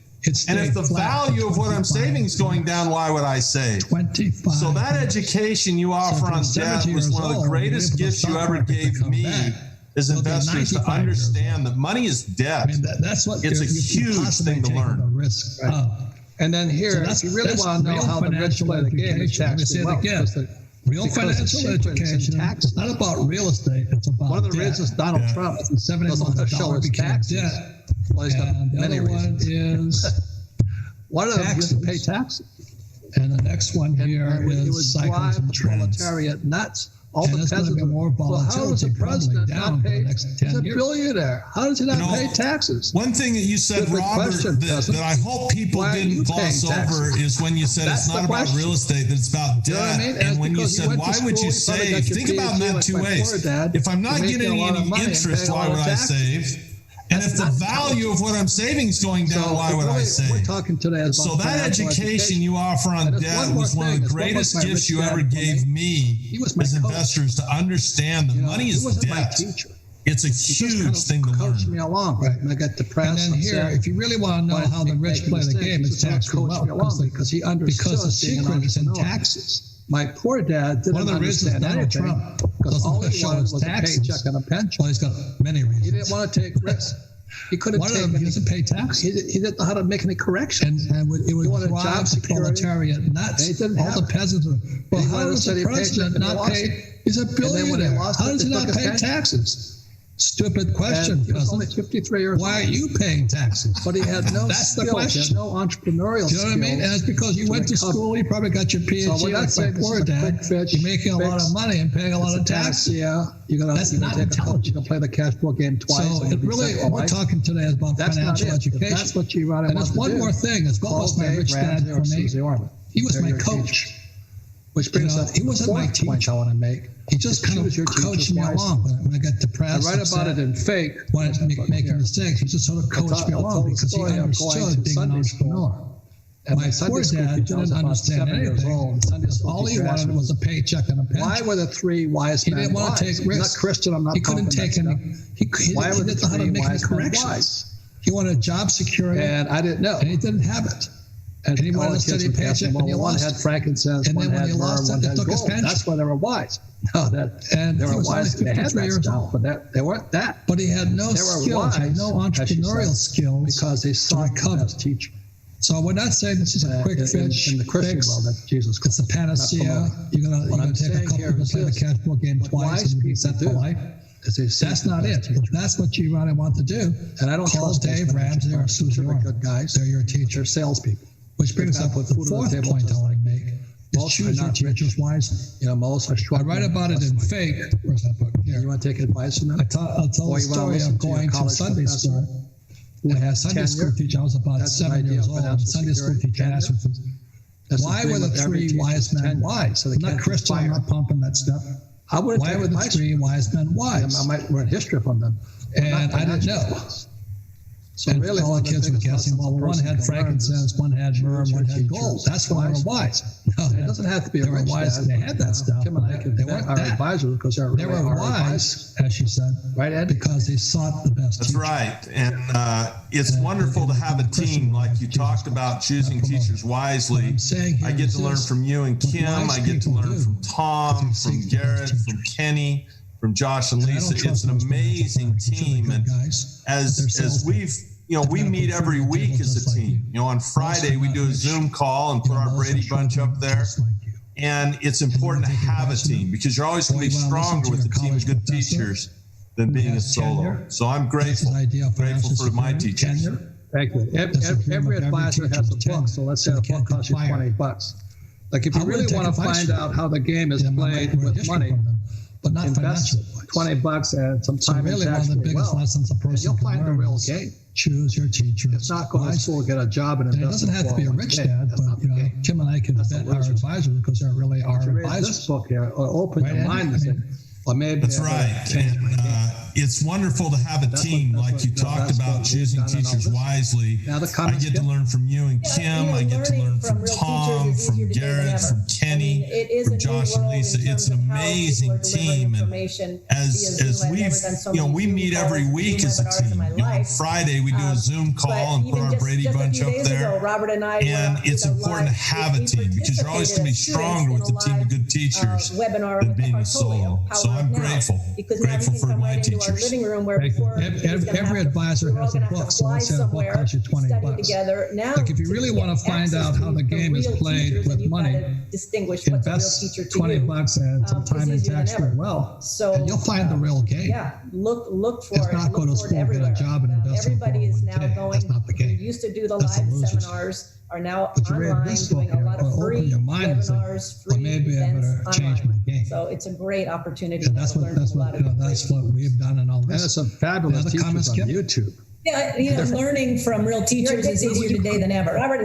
And if the value of what I'm saving is going down, why would I save? So that education you offer on debt was one of the greatest gifts you ever gave me as investors, to understand that money is debt. It's a huge thing to learn. And then here, if you really want to know how the rich play the game, it's tax Real financial education. It's not about real estate. It's about one of the reasons Donald Trump doesn't show his taxes. Well, he's got many reasons. One of them is to pay taxes. And the next one here is cycles and trends. Proletariat nuts. All the peasants. More volatility. How does the president not pay? He's a billionaire. How does he not pay taxes? One thing that you said, Robert, that I hope people didn't gloss over is when you said it's not about real estate, that it's about debt. And when you said, why would you save? Think about that two ways. If I'm not getting any interest, why would I save? And if the value of what I'm saving is going down, why would I save? We're talking today about so that education you offer on debt was one of the greatest gifts you ever gave me as investors, to understand that money is debt. It's a huge thing to learn. Me along, right? And I got depressed. And then here, if you really want to know how the rich play the game, it's tax wealth, because he understood because the secret is in taxes. My poor dad didn't understand Donald Trump because all he wanted was a paycheck and a pension. Well, he's got many reasons. He didn't want to take risks. He couldn't take he doesn't pay taxes. He didn't know how to make any corrections. And it would drive the proletariat nuts. All the peasants were, well, how does the president not pay? He's a billionaire. How does he not pay taxes? Stupid question. He was only 53 years old. Why are you paying taxes? But he had no That's skills. the question. He had no entrepreneurial skills. You know what I mean? And it's because you went to school, you probably got your PhD, so like my poor dad. You're making a lot of money and paying a lot of taxes. Yeah. That's not intelligent. You can play the cash flow game twice. So it really, we're talking today about financial education. That's what you want to do. And it's one more thing. It's what was my rich dad for me? He was my coach. Which brings up, he wasn't my teacher. I want to make. He just kind of coached me along when I got depressed. I write about it in Fake. When I was making mistakes, he just sort of coached me along because he understood being an entrepreneur. And my poor dad didn't understand anything. All he wanted was a paycheck and a pension. Why were the three wise men? He didn't want to take risks. I'm not Christian. I'm not. He couldn't take any. He didn't know how to make any corrections. He wanted job security, and I didn't know, and he didn't have it. And he wanted a steady paycheck, and he lost. One had frankincense, and then when he lost it, they took his pension. That's why they were wise. No, they were wise. They had that stuff, but they weren't that. But he had no skills, no entrepreneurial skills, because he saw as teacher. So we're not saying this is a quick fix. In the Christian world, that's Jesus Christ. It's a panacea. You're gonna take a couple of play the cash flow game twice and be set for life. That's not it. If that's what you really want to do, and I don't call Dave Ramsey or Susie Orman. Good guys. They're your teacher, salespeople. Which brings up with the fourth point I want to make. Is choose your teachers wisely. Most are I write about it in Fake. Where's that book? Here. You want to take advice from them? I'll tell a story of going to Sunday school. who had Sunday school teacher. I was about 7 years old. Sunday school teacher asked me, why were the three wise men wise? So not Christian, I'm not pumping that stuff. Why were the three wise men wise? I might learn history from them. And I didn't know. So and really, all the kids were guessing, well, one had frankincense, one had myrrh, one had gold. That's why they were wise. No, it doesn't have to be a rich wise. They had that stuff. Kim and I could vet our advisors because they were wise, as she said, right, Ed? Because they sought the best. That's right. And it's wonderful to have a team like you talked about, choosing teachers wisely. I get to learn from you and Kim. I get to learn from Tom, from Garrett, from Kenny, from Josh and Lisa. It's an amazing team. And as we've, we meet every week as a team. On Friday, we do a Zoom call and put our Brady Bunch up there. And it's important to have a team because you're always going to be stronger with a team of good teachers than being a solo. So I'm grateful for my teachers. Thank you. Every advisor has a book. So let's say a book costs you $20. Like if you really want to find out how the game is played with money, but not invest $20 and some time. So really, one of the biggest lessons a person you'll find the real game. Choose your teacher. It's not go to school, get a job, and invest. It doesn't have to be a rich dad, but Kim and I can vet our advisors because they're really our advisors. This book here, or open your mind and say, or maybe that's right. And it's wonderful to have a team like you talked about, choosing teachers wisely. I get to learn from you and Kim. I get to learn from Tom, from Garrett, from Kenny, from Josh and Lisa. It's an amazing team. And as we meet every week as a team. On Friday, we do a Zoom call and put our Brady Bunch up there. And it's important to have a team because you're always going to be stronger with a team of good teachers than being a solo. So I'm grateful for my teachers. Living room where before every advisor has a book, so let's say a book costs you $20. Together. Now, like if you really want to find out how the game is played with money, distinguish invest $20 and some time and tax free well, and you'll find the real game. Yeah, look for it's not go to school, get a job, and invest. Everybody is now going. That's not the game. We used to do the live seminars. Are now online doing a lot of free webinars, free events online. So it's a great opportunity to learn a lot of that's what we've done and all this. And it's some fabulous teachers on YouTube. Yeah, learning from real teachers is easier today than ever. It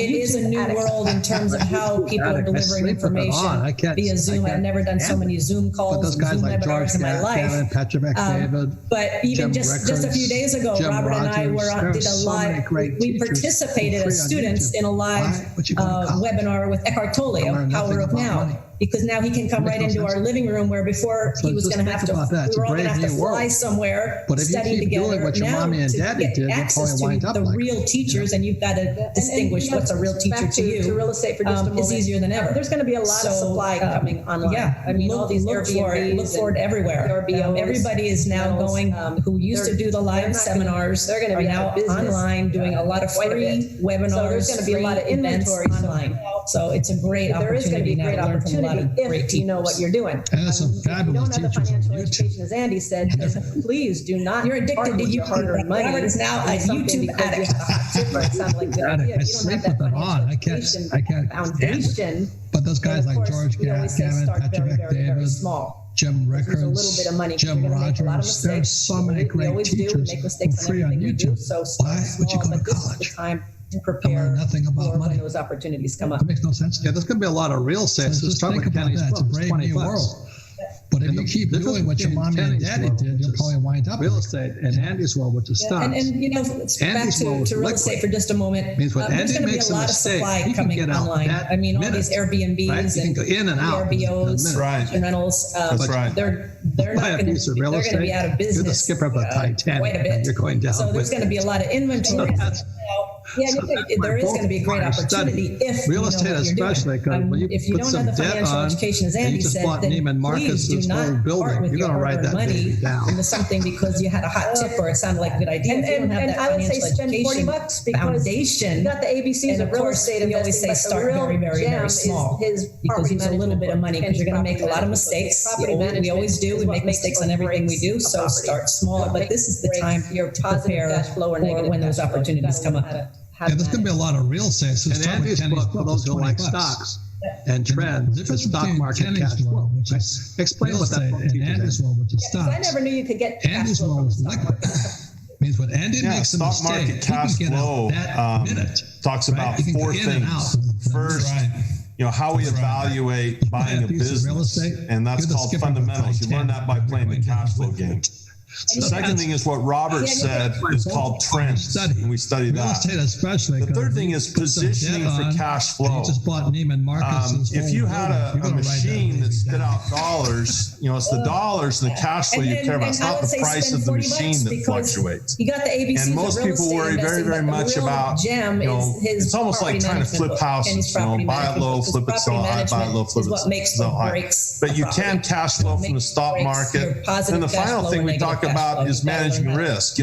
is a new world in terms of how people are delivering information via Zoom. I've never done so many Zoom calls, but those guys like George in my life. Patrick McDavid, but even just a few days ago, Robert and I did a live. We participated as students in a live webinar with Eckhart Tolle, Power of Now. Because now he can come right into our living room where before he was going to have to, we were all going to have to fly somewhere, study together. Now to get access to the real teachers, and you've got to distinguish what's a real teacher to you, real estate for just a moment, is easier than ever. There's going to be a lot of supply coming online. Yeah, I mean, all these look forward everywhere. Everybody is now going, who used to do the live seminars, they're going to be now online doing a lot of free webinars. So there's going to be a lot of inventory online. So it's a great opportunity now to learn from a lot of great you know what you're doing. And some fabulous teachers. If you don't have the financial education, as Andy said, please do not. You're addicted to YouTube. Hard-earned money. Robert is now a YouTube addict. It sounds like a good idea. I sleep with it on. I can't foundation. But those guys like George Gavin, Patrick McDavid, Jim Rickards, Jim Rogers. There's so many great teachers for free on YouTube. Why would you go to college? To prepare nothing about for money. When those opportunities come up. That makes no sense. Yeah, there's going to be a lot of real estate. So just think about that. It's a brave new world. But if you keep doing what your mommy and daddy did, you'll probably wind up real estate and Andy's world, which is stocks. And back to real estate for just a moment. Means when Andy makes a mistake, he can get out online. I mean, all these Airbnbs and go in and out. VRBOs and rentals. That's right. They're not going to be out of business. You're the skipper of a Titanic. Quite a bit. You're going down. So there's going to be a lot of inventory. Yeah, there is going to be a great opportunity if real estate, especially because when you put some debt on, education, as Andy said, Neiman Marcus's whole building, you're going to write that baby down into something because you had a hot tip or it sounded like a good idea. And I would say spend $40 because foundation. You got the ABCs of real estate. We always say start very, very, very small because use a little bit of money because you're going to make a lot of mistakes. We always do. We make mistakes on everything we do. So start small. But this is the time to prepare for when those opportunities come up. Yeah, there's going to be a lot of real estate. So and Andy's book for those who like stocks and trends, the stock market cash flow. Explain what that book teaches. And Andy's world, which is stocks. I never knew you could get Andy's world is liquid. Means when Andy makes a stock mistake, market cash flow talks about four things. First, how we evaluate buying a business, and that's called fundamentals. You learn that by playing the cash flow game. The second thing is what Robert said is called trends, and we study that. The third thing is positioning for cash flow. If you had a machine that spit out dollars, it's the dollars and the cash flow you care about. It's not the price of the machine that fluctuates. You got the ABCs and most people worry very, very much about, it's almost like trying to flip houses. Buy it low, flip it sell high, buy it low, flip it sell high. But you can cash flow from the stock market. And the final thing we talk about is managing risk.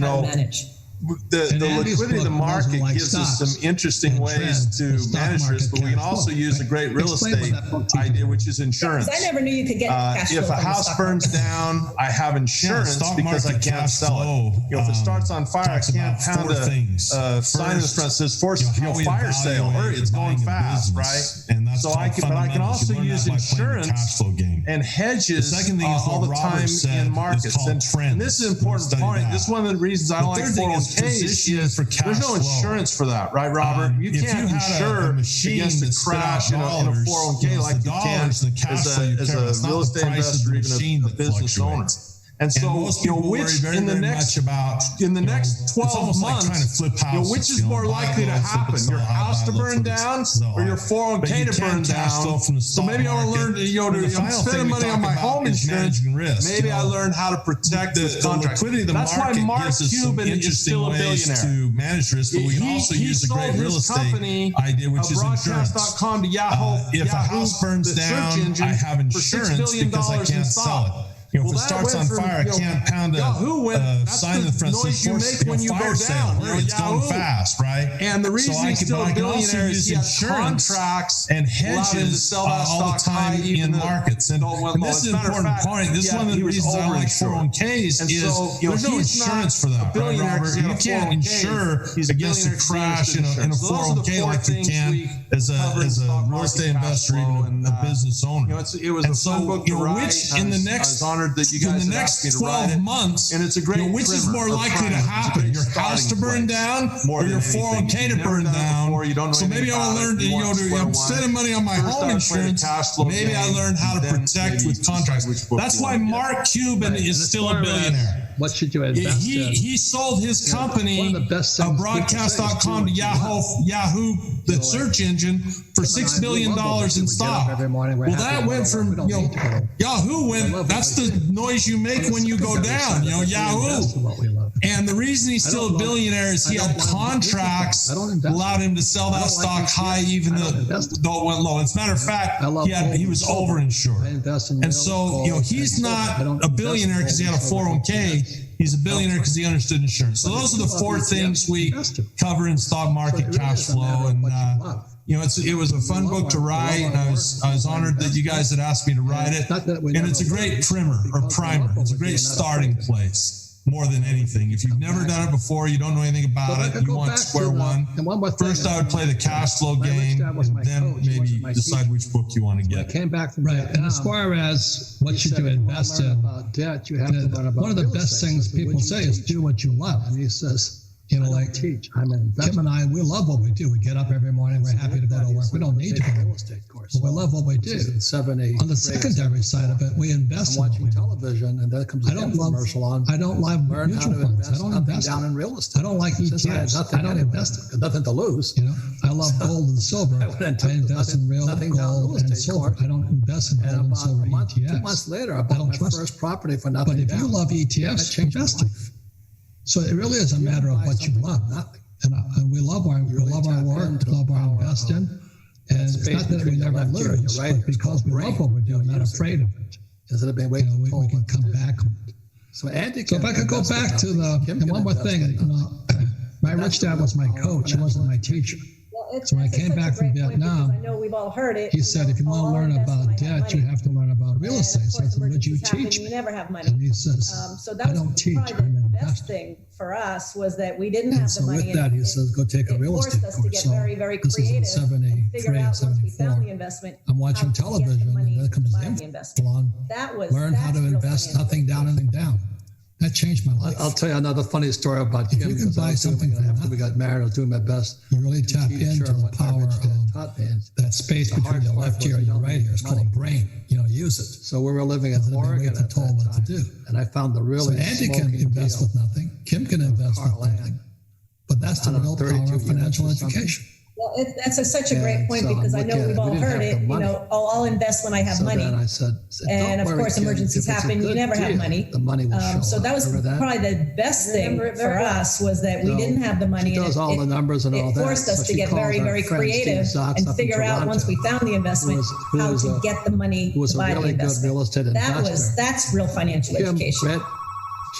The liquidity of the market gives us some interesting ways to manage risk, but we can also use a great real estate idea, which is insurance. I never knew you could get cash flow. If a house burns down, I have insurance because I can't sell it. If it starts on fire, I can't pound a sign in the front that says fire sale. Hurry, it's going fast, right? And so I can also use insurance and hedges all the time in markets. And this is an important point. This is one of the reasons I don't like 401ks. Is there's no insurance for that, right, Robert? You can't insure against a crash in a 401k like you can as a real estate investor or even a business owner. And so, which in the next 12 months, which is more likely to happen? Your house to burn down or your 401k to burn down? So maybe I want to learn I'm spending money on my home insurance. Maybe I learn how to protect the contracts. That's why Mark Cuban is still a billionaire. To manage risk, but we can also use a great real estate idea, which is insurance. Broadcast.com to Yahoo. If a house burns down, I have insurance because I can't sell it. If it starts on fire, I can't pound a sign in the front that says fire sale. It's going fast, right? And the reason he's still a billionaire is he has contracts and hedges all the time in markets. And this is an important point. This is one of the reasons I like 401ks is there's no insurance for that, right, Robert? You can't insure against a crash in a 401k like you can as a real estate investor, even a business owner. It was a fun book to write. In the next that you guys in the next 12 months, and it's a great which is more likely to happen, your house to burn down or your 401k to burn down. So maybe I will learn to instead of money on my home insurance, maybe I learn how to protect with contracts. That's why Mark Cuban is still a billionaire. What should you invest in? He sold his company, Broadcast.com to Yahoo, the search engine, for $6 billion in stock. Well, that went from, Yahoo went, that's the noise you make when you go down, Yahoo. And the reason he's still a billionaire is he had contracts allowed him to sell that stock high even though it went low. As a matter of fact, he was overinsured. And so, he's not a billionaire because he had a 401k. He's a billionaire because he understood insurance. So those are the four things we cover in stock market cash flow. And, it was a fun book to write, and I was honored that you guys had asked me to write it. And it's a great primer. It's a great starting place. More than anything, if you've never done it before, you don't know anything about it, you want square one. First, I would play the cash flow game, and then maybe decide which book you want to get. I came back from Vietnam. And as far as what should you invest in, one of the best things people say is do what you love. And he says, teach. I'm an investor. Kim and I, we love what we do. We get up every morning. We're happy to go to work. We don't need to go to work. But we love what we do. On the secondary side of it, we invest in watching television, and then comes a commercial on. I don't like mutual funds. I don't invest down in real estate. I don't like ETFs. I don't invest. Nothing to lose. I love gold and silver. I invest in real gold and silver. I don't invest in gold and silver ETFs. 2 months later, I bought my first property for nothing. But if you love ETFs, invest in. So it really is a matter of what you love, and we love our work, love our investing, and it's not that we never lose, but because we love what we're doing, not afraid of it. We can come back. So if I could go back to and one more thing, my rich dad was my coach; he wasn't my teacher. So when I came back from Vietnam, I know we've all heard it. He said, if you want to learn about debt, you have to learn about real estate. So I said, would you teach me? We never have money. And he says, I don't teach, I'm an investor. The best thing for us was that we didn't have the money. So with that, he says, go take a real estate course. To get very, very creative. This is in 73 or 74. I'm watching television, and there comes the info on. Learn how to invest nothing down and down. That changed my life. I'll tell you another funny story about Kim. You can buy something after we got married. I was doing my best. You really tap into the power of that space between your left ear and your right ear. It's called a brain. Use it. So we were living in Oregon at that time, what to do. And I found the really Andy can invest with nothing. Kim can invest with nothing. But that's the real power of financial education. Well, that's such a great point because I know we've all heard it. I'll invest when I have money. Then I said, and of course, emergencies happen. You never have money. The money will show so that was probably the best thing for us was that we didn't have the money. She does all the numbers and all that. It forced us to get very, very creative and figure out once we found the investment how to get the money to buy the investment. Real estate investor. That's real financial education.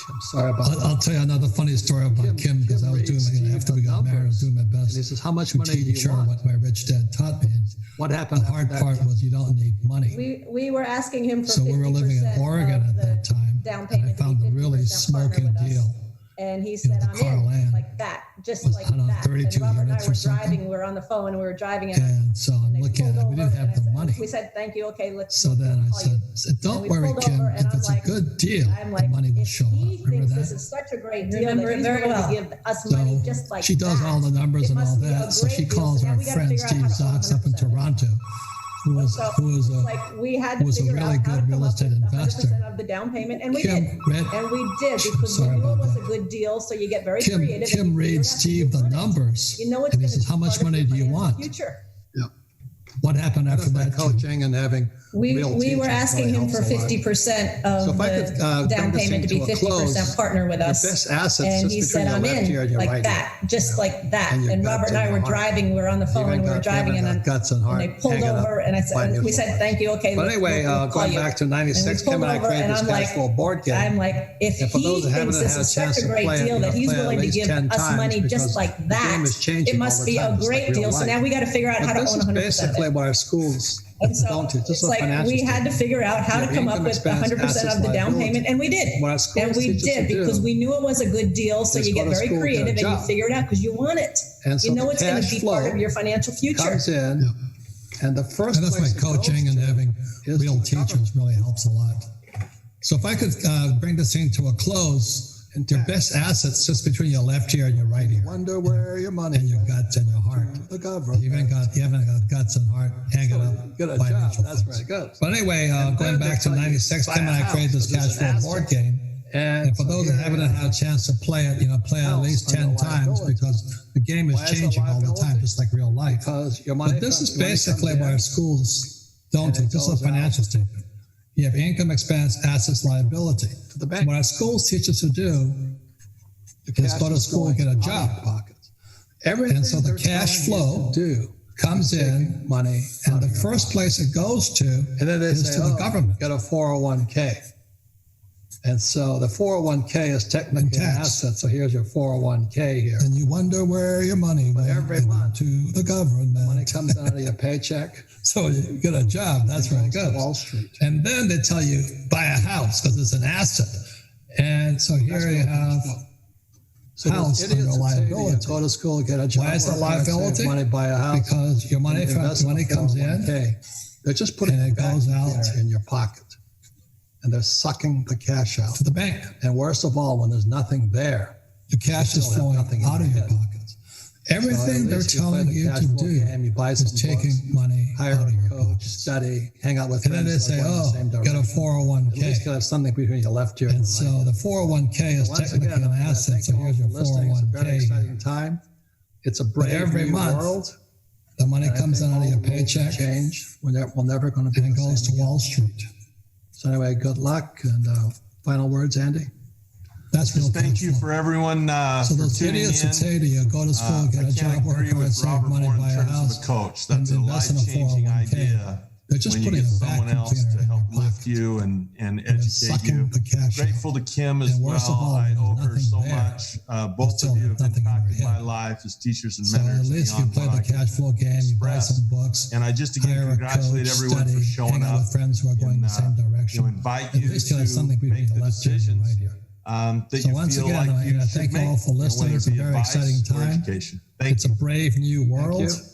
I'm sorry about that. I'll tell you another funny story about Kim because I was doing after we got married. I was doing my best. And he says, "How much money do you want?" What my rich dad taught me. What happened? The hard part was you don't need money. We were asking him for. So we were living in Oregon at that time, and I found a really smoking deal. And he said, "I'm in like that, just like that." 32 and Robert and I units were or something. driving. We were on the phone. And we were driving. And so I'm looking at it. We didn't have the money. We said, "Thank you. Okay, let's." So then I said, "Don't worry, Kim. If it's a good deal, the money will show up." Remember that? This is such a great deal. Remember it very well. Give us money just like she does all the numbers and all that. So she calls our friend Steve Zox up in Toronto, who was a really good real estate investor. Of the down payment, and we did because we knew it was a good deal. So you get very creative. Kim reads Steve the numbers, and he says, "How much money do you want?" Future. Yeah. What happened after that? Coaching and having. We were asking him for 50% of the down payment to be 50% partner with us. Best assets, and he said, "I'm in like that, just like that." And Robert and I were driving. We were on the phone. And we were driving, and they pulled over, and we said, "Thank you." Okay. But anyway, going back to '96, Kim and I created this cash flow board game. I'm like, if he thinks this is such a great deal that he's willing to give us money just like that, it must be a great deal. So now we got to figure out how to own 100%. Basically, what our schools. And so it's like we had to figure out how to come up with 100% of the down payment, and we did. And we did because we knew it was a good deal. So you get very creative and you figure it out because you want it. And so you know it's going to be part of your financial future. Comes in, and the first. And that's why coaching and having real teachers really helps a lot. So if I could bring this thing to a close. Your best assets just between your left ear and your right ear. Wonder where your money and your guts and your heart. The government. You haven't got guts and heart. Hang it up. Good job. That's very good. But anyway, going back to '96, Kim and I created this cash flow board game. And for those that haven't had a chance to play it, play it at least 10 times because the game is changing all the time, just like real life. But this is basically what our schools don't do. This is a financial statement. You have income, expense, assets, liability. To the bank. What our schools teach us to do is go to school and get a job. And so the cash flow comes in, money, and the first place it goes to is to the government. Get a 401k. And so the 401k is technically an asset. So here's your 401k here. And you wonder where your money went every month to the government. Money comes out of your paycheck. So you get a job. That's where it goes. Wall Street. And then they tell you buy a house because it's an asset. And so here you have house under liability. Go to school, get a job. Why is it liability? Money, buy a house. Because your money comes in. They're just putting it goes out in your pocket. And they're sucking the cash out. To the bank. And worst of all, when there's nothing there, the cash is flowing out of your pockets. Everything they're telling you to do is taking money out of your pockets. Study, hang out with friends. And then they say, get a 401k. At least you have something between your left ear and right. So the 401k is technically an asset. So here's your 401k. It's a very exciting time. It's a brave new world. The money comes out of your paycheck. Change. We're never going to be. And it goes to Wall Street. So anyway, good luck. And final words, Andy? That's real. Thank you for everyone. So those idiots that say to you, go to school, get a job, work hard, save money, buy a house, coach. That's a life-changing idea. They're just when putting you get a someone else to help lift you and educate you. Grateful to Kim as well. I owe her so much. Both of you have impacted my life as teachers and mentors. At least you play the cash flow game, you buy some books, and I just again congratulate everyone for showing up. With friends who are going the same direction. Invite you to make the decisions right here. That you once feel again, like you thank you all for listening. It's a very exciting time. Thank you. It's a brave new world.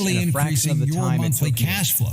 immediately in a fraction increasing of the your time it monthly took you. cash flow.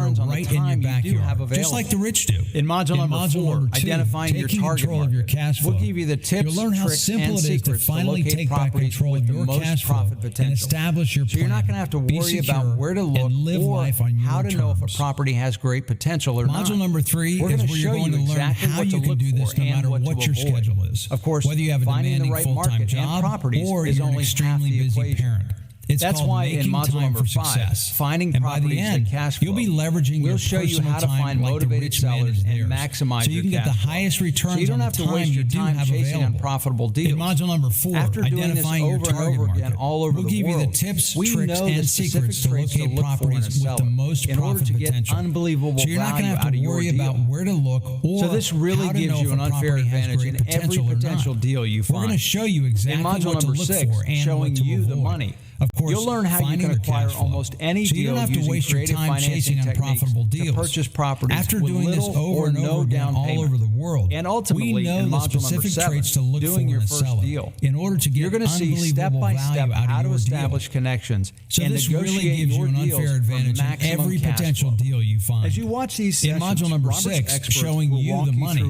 returns on the right in your time you do have backyard, available. just like the rich do. In module number 4, identifying your taking target control of your cash flow. We'll give you the tips, You'll learn how tricks, simple and it is to secrets finally locate take back properties control with of the your most cash flow profit and potential. establish your So you're not going to have to worry about where to look and live or life on your how to know if a terms. property has great potential or not. Module number 3 We're is gonna where you're show going you to learn exactly how what to you can look do this for no and matter what to what your avoid. schedule is. Of course, whether you have a finding the demanding right full-time market and job properties or is you're an only half extremely the busy equation. parent. It's That's called why in making module time number for 5, success. finding And by the properties end, that cash flow, you'll be leveraging we'll your show you personal how to time find like the motivated rich man sellers is and theirs. maximize so you your can get the cash flow. highest returns So you don't on have the to time waste your you do time have chasing available. unprofitable deals. In module number 4, After doing this identifying your over and target over again market, all over we'll the give you the world, tips, we tricks, know the and specific secrets to traits to locate look for in a properties with seller the most in order profit to get potential. unbelievable So you're not value going to out have of to your worry deal. about where to look or So this really how to gives know you if an a unfair property has advantage great in every potential or not. potential deal you We're going to find. show you exactly In module what to number look 6, for and showing what to you the avoid. money. Of course, you'll learn how you can acquire almost any so deal you don't have to waste your time chasing unprofitable deals. To purchase properties after doing this over and over again all over the world. And ultimately, we know the specific traits to look for in a seller in order to get you're going to see step by step how to establish connections. So this really gives you an unfair advantage in every potential deal you find. As you watch these sessions, in module number 6, showing you the money,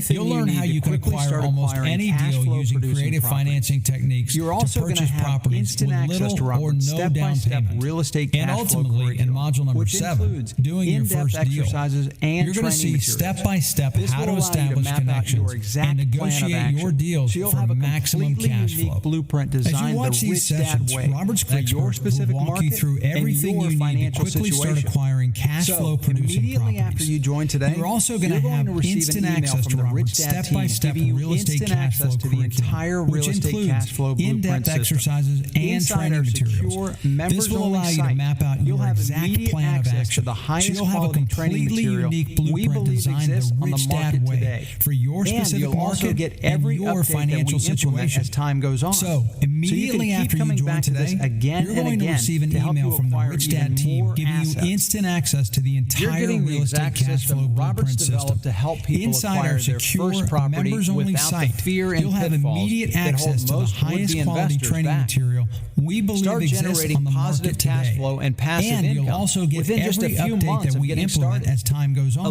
you'll learn how you can acquire almost any deal using creative financing techniques You're also to purchase properties with little or no down payment. Real estate and ultimately, in module number 7, doing your first deal, you're going to see step by step how to establish connections and negotiate your deals for maximum cash flow. Blueprint As you watch these sessions, Robert's expert will walk you through everything you need to quickly start acquiring cash flow producing properties. After you join today, you're also going to have instant access to Robert's step-by-step real estate cash flow curriculum, which includes in-depth exercises and training materials. This will allow you to map out your exact plan of action, so you'll have a completely unique blueprint designed the Rich Dad way for your specific market and your financial situation. As time goes on. So immediately after you join today, you're going to receive an email from the Rich Dad team giving you instant access to the entire real estate cash flow blueprint system. To help people inside our secure, members-only site, you'll have immediate access to the highest quality training material we believe exists on the market today. And you'll also get every update that we implement as time goes on.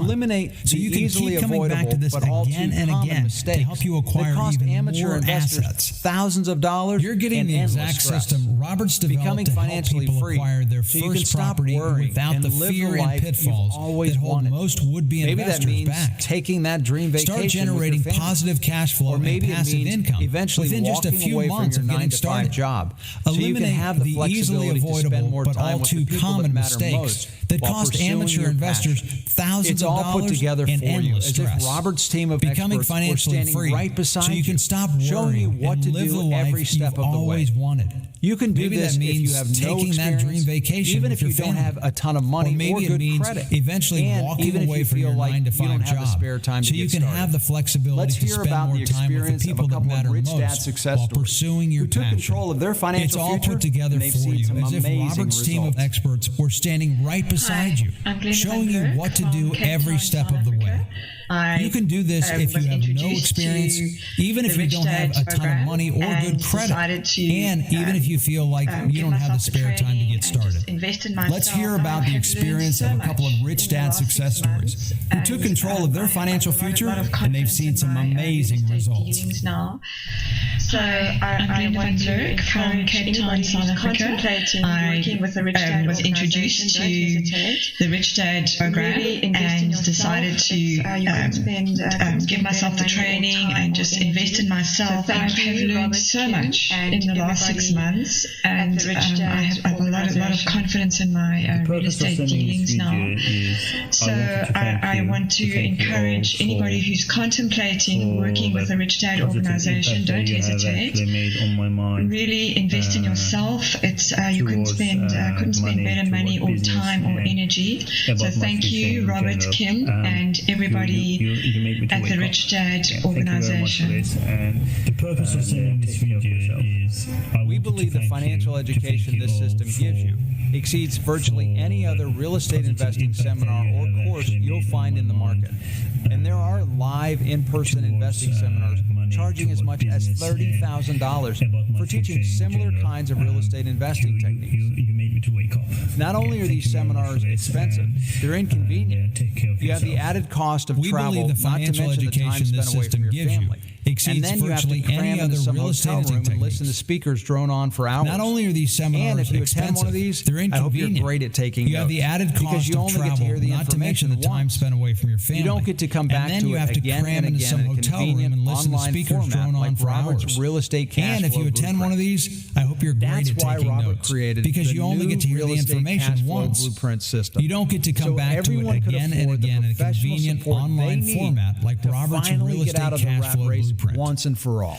So you can keep coming back to this again and again to help you acquire even more assets. Thousands of dollars. You're getting the exact system Robert's developed to help people acquire their first property without the fear and pitfalls that hold most would-be investors back. Taking that dream vacation, start generating positive cash flow and passive income within just a few months of getting started. Eliminate the easily avoidable but all too common mistakes that cost amateur investors thousands of dollars and endless stress. Robert's team of becoming financially free, so you can stop worrying and live the life you've always wanted. You can do this if you have taking that dream vacation, even if you don't have a ton of money, or maybe it means eventually walking away from your 9-to-5 job, so you can have the flexibility to spend more time with the people that matter most while pursuing your passion. It's all put together for you, as if Robert's team of experts were standing right beside you, showing you what to do every step of the way. You can do this if you have no experience, even if you don't have a ton of money or good credit, and even if you feel like you don't have the spare time to get started. Let's hear about the experience of a couple of Rich Dad success stories who took control of their financial future, and they've seen some amazing results. So I'm Glenda van Zurk from Cape Town, South Africa. I was introduced to the Rich Dad program and decided to give myself the training and just invest in myself. I have learned so much in the last 6 months, and I have a lot of confidence in my real estate dealings now. So I want to encourage anybody who's contemplating working with the Rich Dad organization, don't hesitate. Really invest in yourself. It's you couldn't spend better money or time or energy. So thank you, Robert, Kim, and everybody at the Rich Dad organization. The purpose of sending this video is we believe the financial education this system gives you exceeds virtually any other real estate investing seminar or course you'll find in the market. And there are live in-person investing seminars charging as much as $30,000 for teaching similar kinds of real estate investing techniques. You made me to wake up. Not only are these seminars expensive, they're inconvenient. You have the added cost of travel, not to mention the time spent away from your family. And then you have to cram into some hotel room and listen to speakers drone on for hours. Not only are these seminars and if you expensive, attend one of these, they're inconvenient. I hope you're great at taking You have the added cost of travel, not to mention the time spent away from your family. You don't get to come back to it again and again in a convenient online format like Robert's real estate cash And if you attend one of these, I hope you're great at taking notes, because you only get to hear the information once. You don't get to come back to it again and again in a convenient online format like Robert's real estate cash flow blueprint. Once and for all.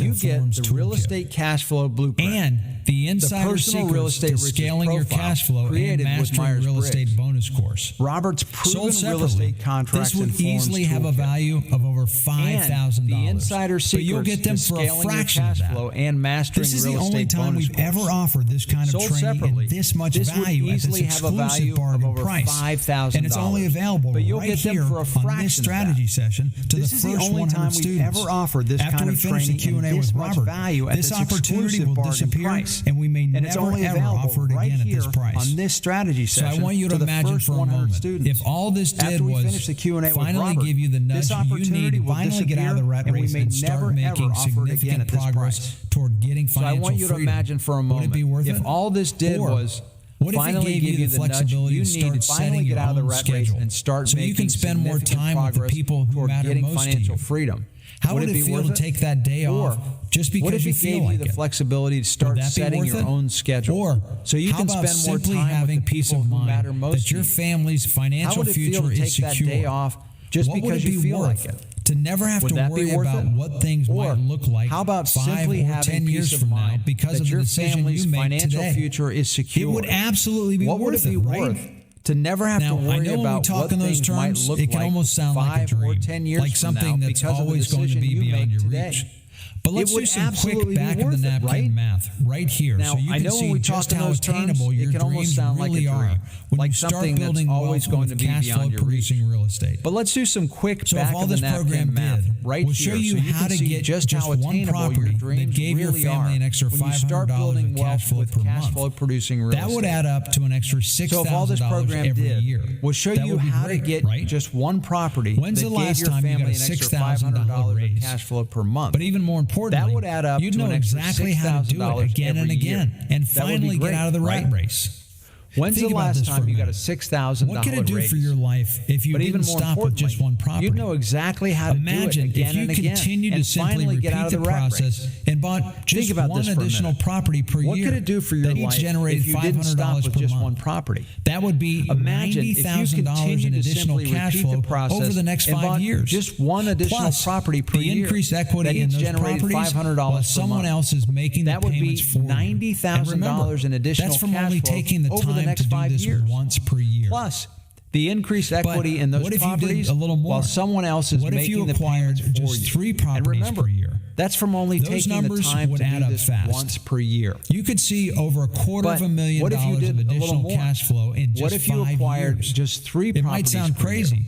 you get the real estate cash flow blueprint and the insider secrets real estate to scaling your cash flow and mastering real estate bonus course. Robert's proven real estate contracts. This would easily have a value of over $5,000. The insider secrets, but you'll get them for a fraction of that. And mastering this is real the only time we've ever offered this kind of training and this much value at this exclusive bargain price. And it's only available right here on this strategy session to the first 100 we've ever offered this kind of training and this much value at this opportunity will disappear, and we may never ever offer it again at this price. On this strategy session, so I want you to imagine for a moment, if all this did was finally give you the nudge you need to finally get out of the rat race and start making significant progress toward getting financial freedom. So I want you to imagine for a moment, if all this did was finally give you the flexibility to start setting your own schedule and start so you can spend more time with the people who matter most to you. Freedom. How would it feel to take that day off just because you feel like it? What if it gave you the flexibility to start setting your own schedule? Or so you can spend more time with the people who matter most that your family's financial future is secure? How would it feel to take that day off just because you feel like it? To never have to worry about what things might look like how about 5 simply or 10 years from now because of the decision you make financial today. Future is secure. It would absolutely be worth it, right? To never have to worry about what things might look like 5 or 10 years like something that's always going to be beyond your reach. But let's do some quick back-of-the-napkin math right here, now, so you can see just how attainable your dreams really are when you start building wealth with cash flow producing real estate. But let's do some quick back-of-the-napkin math right here. We'll show you how to get just one property that gave your family an extra $500 of cash flow per month. That would add up to an extra $6,000 every year. We'll show you how to get just one property that gave your family an extra $500 of cash flow per month. But even more importantly, that would add up you'd know exactly how to do it again and again and finally get out of the rat race. When's the last time you got a $6,000 What could it do for your life if you didn't stop with just one property? You'd know exactly how to do it again and again. Imagine if you continued to simply repeat the process and bought just one additional property per year. What could it do for your life if you didn't stop with just one property? That would be $90,000 in additional cash flow over the next 5 years. Just one additional property per year. The increased equity in those properties while someone else is making the payments for you. That would be $90,000 in additional cash flow. That's from only taking the time next to do 5 this years. Once per year. Plus, the increased equity in those properties a little more? While someone else is making the payments for you. Just 3 properties per year. That's from only taking the time to do this once per year. You could see over $250,000 of additional cash flow in just 5 years. What if you acquired just 3 properties? It might sound crazy,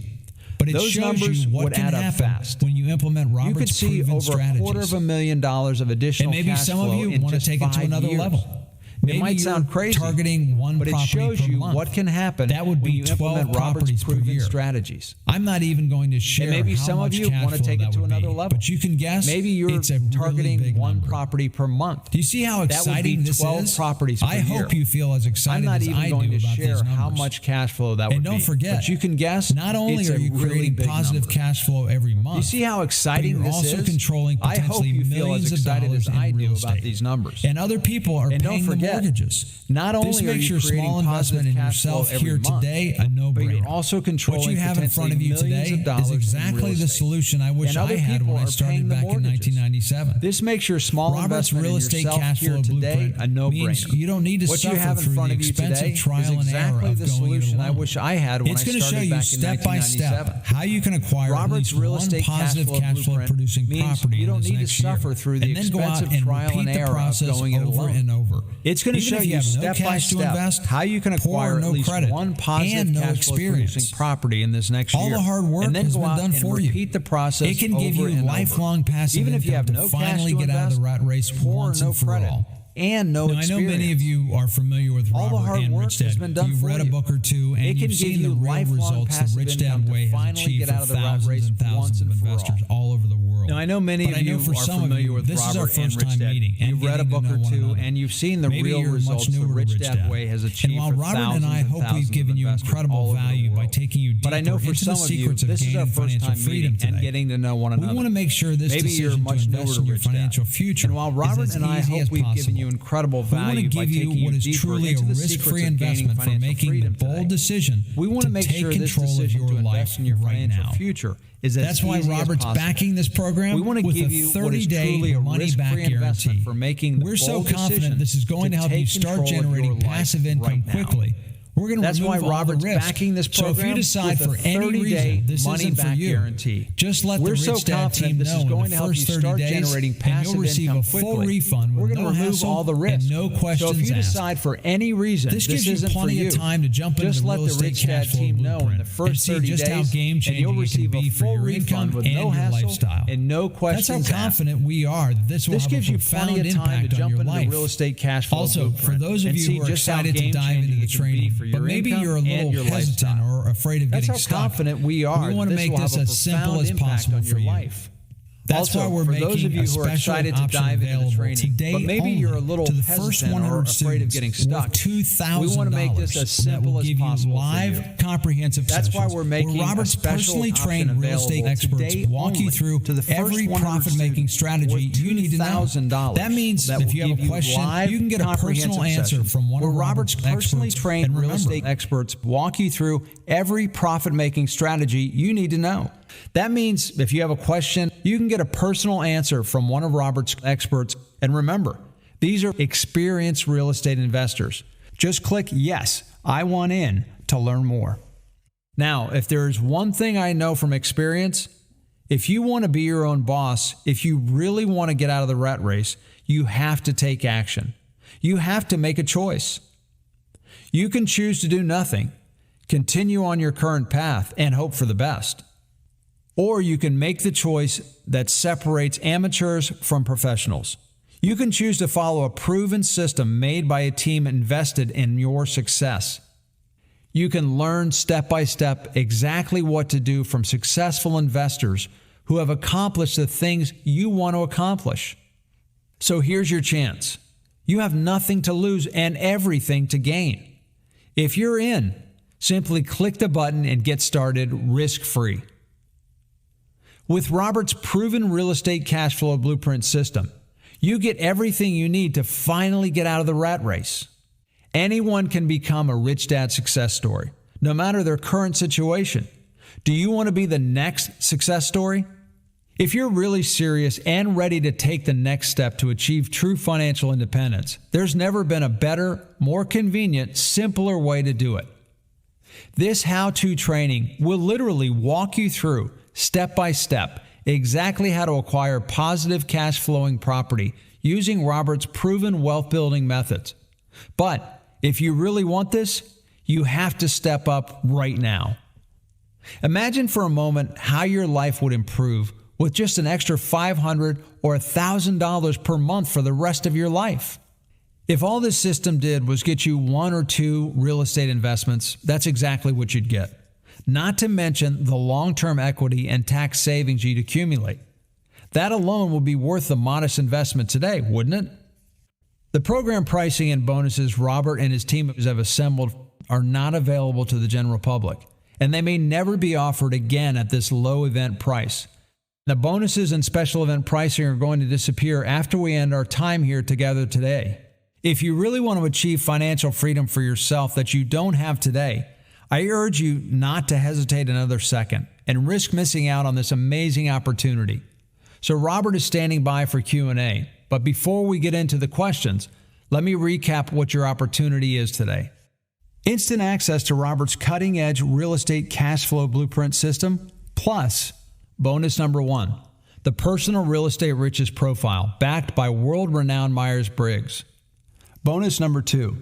but it shows you what can happen when you implement Robert's proven strategies. You could see over $250,000 of additional cash flow. And maybe some of you want to take it to another level. It might sound crazy, targeting one but it shows you what can happen. That would be 12 properties per year. Strategies. I'm not even going to share. And maybe some of you want to take it to another level, but you can guess. Maybe you're targeting one property per month. Do you see how exciting this is? 12 properties per year. I hope you feel as excited as I do about these numbers. I'm not even going to share how much cash flow that would be. And don't forget, but you can guess. Not only are you creating positive cash flow every month, you see how exciting this is. You're also controlling potentially millions of dollars in real estate. About these numbers. And other people are paying the mortgages. Not only this makes your small investment in yourself here today a no-brainer. But you're also controlling what you have in front of you today is exactly the solution I wish I had when I started back in 1997. This makes your small investment real estate cash flow today a no-brainer. You don't need to suffer through the expensive trial and error of going it alone. I wish I had when I started back in 1997. It's going to show you step by step how you can acquire at least one positive cash flow producing property you don't need to suffer through the expensive trial and error of going it alone. And over. It's going to show you step by step how you can acquire at least one positive cash flow producing property in this next year. All the hard work has been done for you. Repeat the process. It can give you lifelong passive income to finally get out of the rat race once and for all. And no experience. I know many of you are familiar with Robert and Rich Dad. You've read a book or two, and you've seen the real results the Rich Dad way has achieved for thousands and thousands of investors all over the world. Now, I know many of you are familiar with Robert and Rich Dad. You've read a book or two, and you've seen the real results the Rich Dad way has achieved for thousands and thousands of investors. And while Robert and I hope we've given you incredible value by taking you deeper into the secrets of gaining financial freedom today, and getting to know one another. We want to make sure this decision to invest in your financial future is as easy as possible. Incredible value. We want to give you what is truly a risk-free investment for making the bold decision to take control of your life right now. That's why Robert's backing this program with a 30-day money-back guarantee. We're so confident this is going to help you start generating passive income quickly. We're going to That's why Robert's backing this program. So if you decide for any reason this isn't for you, guarantee. Just let the Rich Dad team know in the first 30 days, and you'll receive a full refund with no hassle all the risk. and no questions asked. So if you asked. decide for any reason this gives you plenty of time to jump into the real estate cash flow blueprint in the first and see 30 just days, how game-changing it can be for your income with and no your hassle lifestyle. And no questions That's how confident we are that this will have gives a you profound plenty of time impact to on jump your into life. the real estate cash flow Also, for those of you who are excited to dive into the training, but maybe you're a little hesitant or afraid of getting stuck, confident we are. We want to make this as simple as possible for you. That's why we're making a special option available today but maybe you're a little to the first 100 afraid of getting stuck. $2,000. We want to make this as simple as possible. Live, comprehensive That's sessions why we're making where Robert's a special personally trained real estate experts walk you through every profit-making strategy you need to know. That means if you have a question, you can get a personal answer from one of Robert's personally trained real estate experts. experts walk you through every profit-making strategy you need to know. That means if you have a question, you can get a personal answer from one of Robert's experts. And remember, these are experienced real estate investors. Just click yes, I want in to learn more. Now, if there's one thing I know from experience, if you want to be your own boss, if you really want to get out of the rat race, you have to take action. You have to make a choice. You can choose to do nothing, continue on your current path, and hope for the best. Or you can make the choice that separates amateurs from professionals. You can choose to follow a proven system made by a team invested in your success. You can learn step by step exactly what to do from successful investors who have accomplished the things you want to accomplish. So here's your chance. You have nothing to lose and everything to gain. If you're in, simply click the button and get started risk-free. With Robert's proven real estate cash flow blueprint system, you get everything you need to finally get out of the rat race. Anyone can become a rich dad success story, no matter their current situation. Do you want to be the next success story? If you're really serious and ready to take the next step to achieve true financial independence, there's never been a better, more convenient, simpler way to do it. This how-to training will literally walk you through step by step, exactly how to acquire positive cash flowing property using Robert's proven wealth building methods. But if you really want this, you have to step up right now. Imagine for a moment how your life would improve with just an extra $500 or $1,000 per month for the rest of your life. If all this system did was get you 1 or 2 real estate investments, that's exactly what you'd get. Not to mention the long-term equity and tax savings you'd accumulate. That alone would be worth the modest investment today, wouldn't it? The program pricing and bonuses Robert and his team have assembled are not available to the general public, and they may never be offered again at this low event price. The bonuses and special event pricing are going to disappear after we end our time here together today. If you really want to achieve financial freedom for yourself that you don't have today, I urge you not to hesitate another second and risk missing out on this amazing opportunity. So Robert is standing by for Q&A, but before we get into the questions, let me recap what your opportunity is today. Instant access to Robert's cutting-edge real estate cash flow blueprint system, plus bonus number 1, the personal real estate riches profile backed by world-renowned Myers-Briggs. Bonus number 2,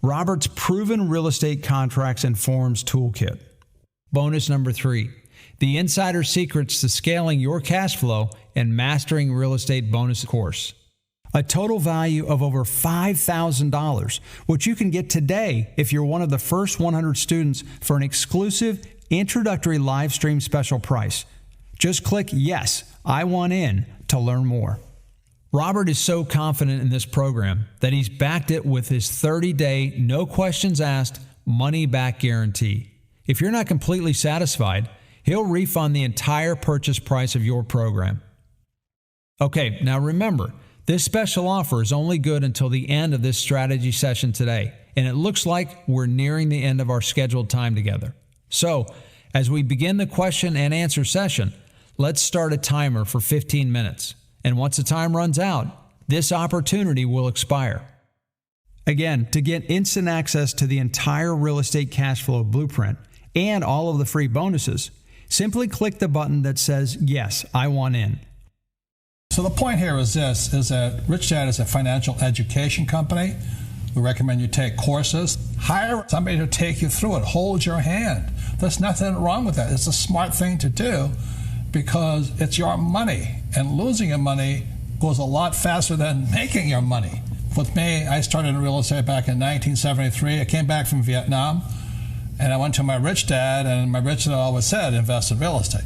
Robert's proven real estate contracts and forms toolkit. Bonus number 3, the insider secrets to scaling your cash flow and mastering real estate bonus course. A total value of over $5,000, which you can get today if you're one of the first 100 students for an exclusive introductory live stream special price. Just click yes, I want in to learn more. Robert is so confident in this program that he's backed it with his 30-day, no questions asked, money-back guarantee. If you're not completely satisfied, he'll refund the entire purchase price of your program. Okay, now remember, this special offer is only good until the end of this strategy session today, and it looks like we're nearing the end of our scheduled time together. So, as we begin the question and answer session, let's start a timer for 15 minutes. And once the time runs out, this opportunity will expire. Again, to get instant access to the entire real estate cash flow blueprint and all of the free bonuses, simply click the button that says, yes, I want in. So the point here is this, is that Rich Dad is a financial education company. We recommend you take courses. Hire somebody to take you through it. Hold your hand. There's nothing wrong with that. It's a smart thing to do because it's your money. And losing your money goes a lot faster than making your money. With me, I started in real estate back in 1973. I came back from Vietnam, and I went to my Rich Dad, and my Rich Dad always said, invest in real estate.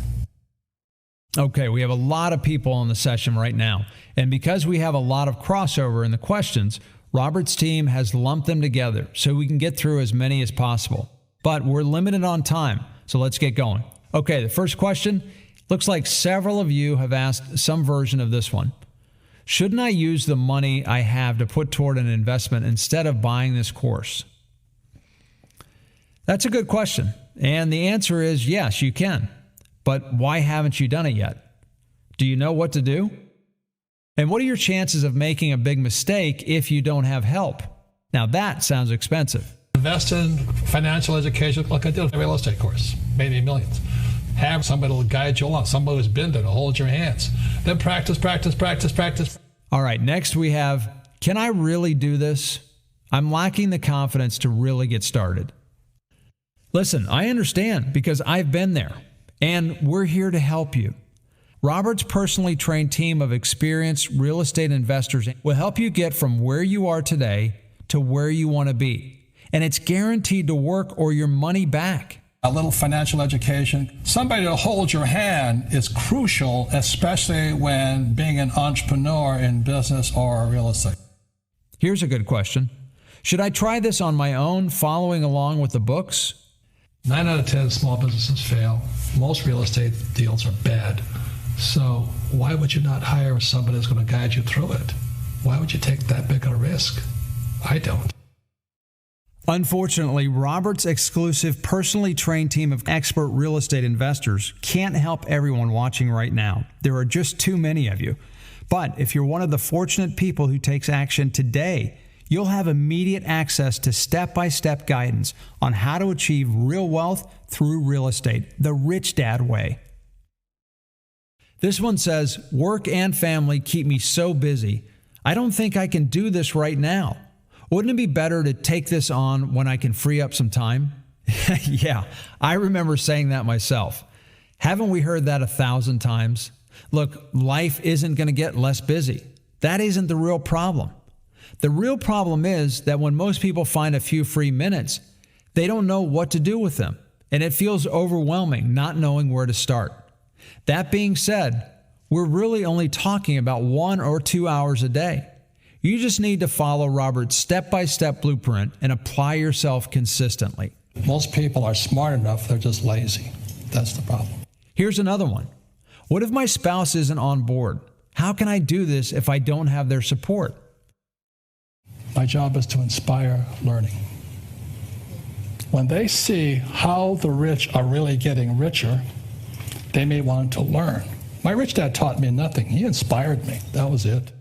Okay, we have a lot of people on the session right now. And because we have a lot of crossover in the questions, Robert's team has lumped them together so we can get through as many as possible. But we're limited on time, so let's get going. Okay, the first question, looks like several of you have asked some version of this one. Shouldn't I use the money I have to put toward an investment instead of buying this course? That's a good question. And the answer is yes, you can. But why haven't you done it yet? Do you know what to do? And what are your chances of making a big mistake if you don't have help? Now that sounds expensive. Invest in financial education like I did a real estate course, maybe millions. Have somebody who will guide you along, somebody who's been there to hold your hands. Then practice. All right, next we have, can I really do this? I'm lacking the confidence to really get started. Listen, I understand because I've been there, and we're here to help you. Robert's personally trained team of experienced real estate investors will help you get from where you are today to where you want to be. And it's guaranteed to work or your money back. A little financial education, somebody to hold your hand is crucial, especially when being an entrepreneur in business or real estate. Here's a good question. Should I try this on my own, following along with the books? 9 out of 10 small businesses fail. Most real estate deals are bad. So why would you not hire somebody that's going to guide you through it? Why would you take that big of a risk? I don't. Unfortunately, Robert's exclusive personally trained team of expert real estate investors can't help everyone watching right now. There are just too many of you. But if you're one of the fortunate people who takes action today, you'll have immediate access to step-by-step guidance on how to achieve real wealth through real estate, the Rich Dad way. This one says, work and family keep me so busy. I don't think I can do this right now. Wouldn't it be better to take this on when I can free up some time? Yeah, I remember saying that myself. Haven't we heard that 1,000 times? Look, life isn't going to get less busy. That isn't the real problem. The real problem is that when most people find a few free minutes, they don't know what to do with them, and it feels overwhelming not knowing where to start. That being said, we're really only talking about 1 or 2 hours a day. You just need to follow Robert's step-by-step blueprint and apply yourself consistently. Most people are smart enough, they're just lazy. That's the problem. Here's another one. What if my spouse isn't on board? How can I do this if I don't have their support? My job is to inspire learning. When they see how the rich are really getting richer, they may want to learn. My Rich Dad taught me nothing. He inspired me. That was it.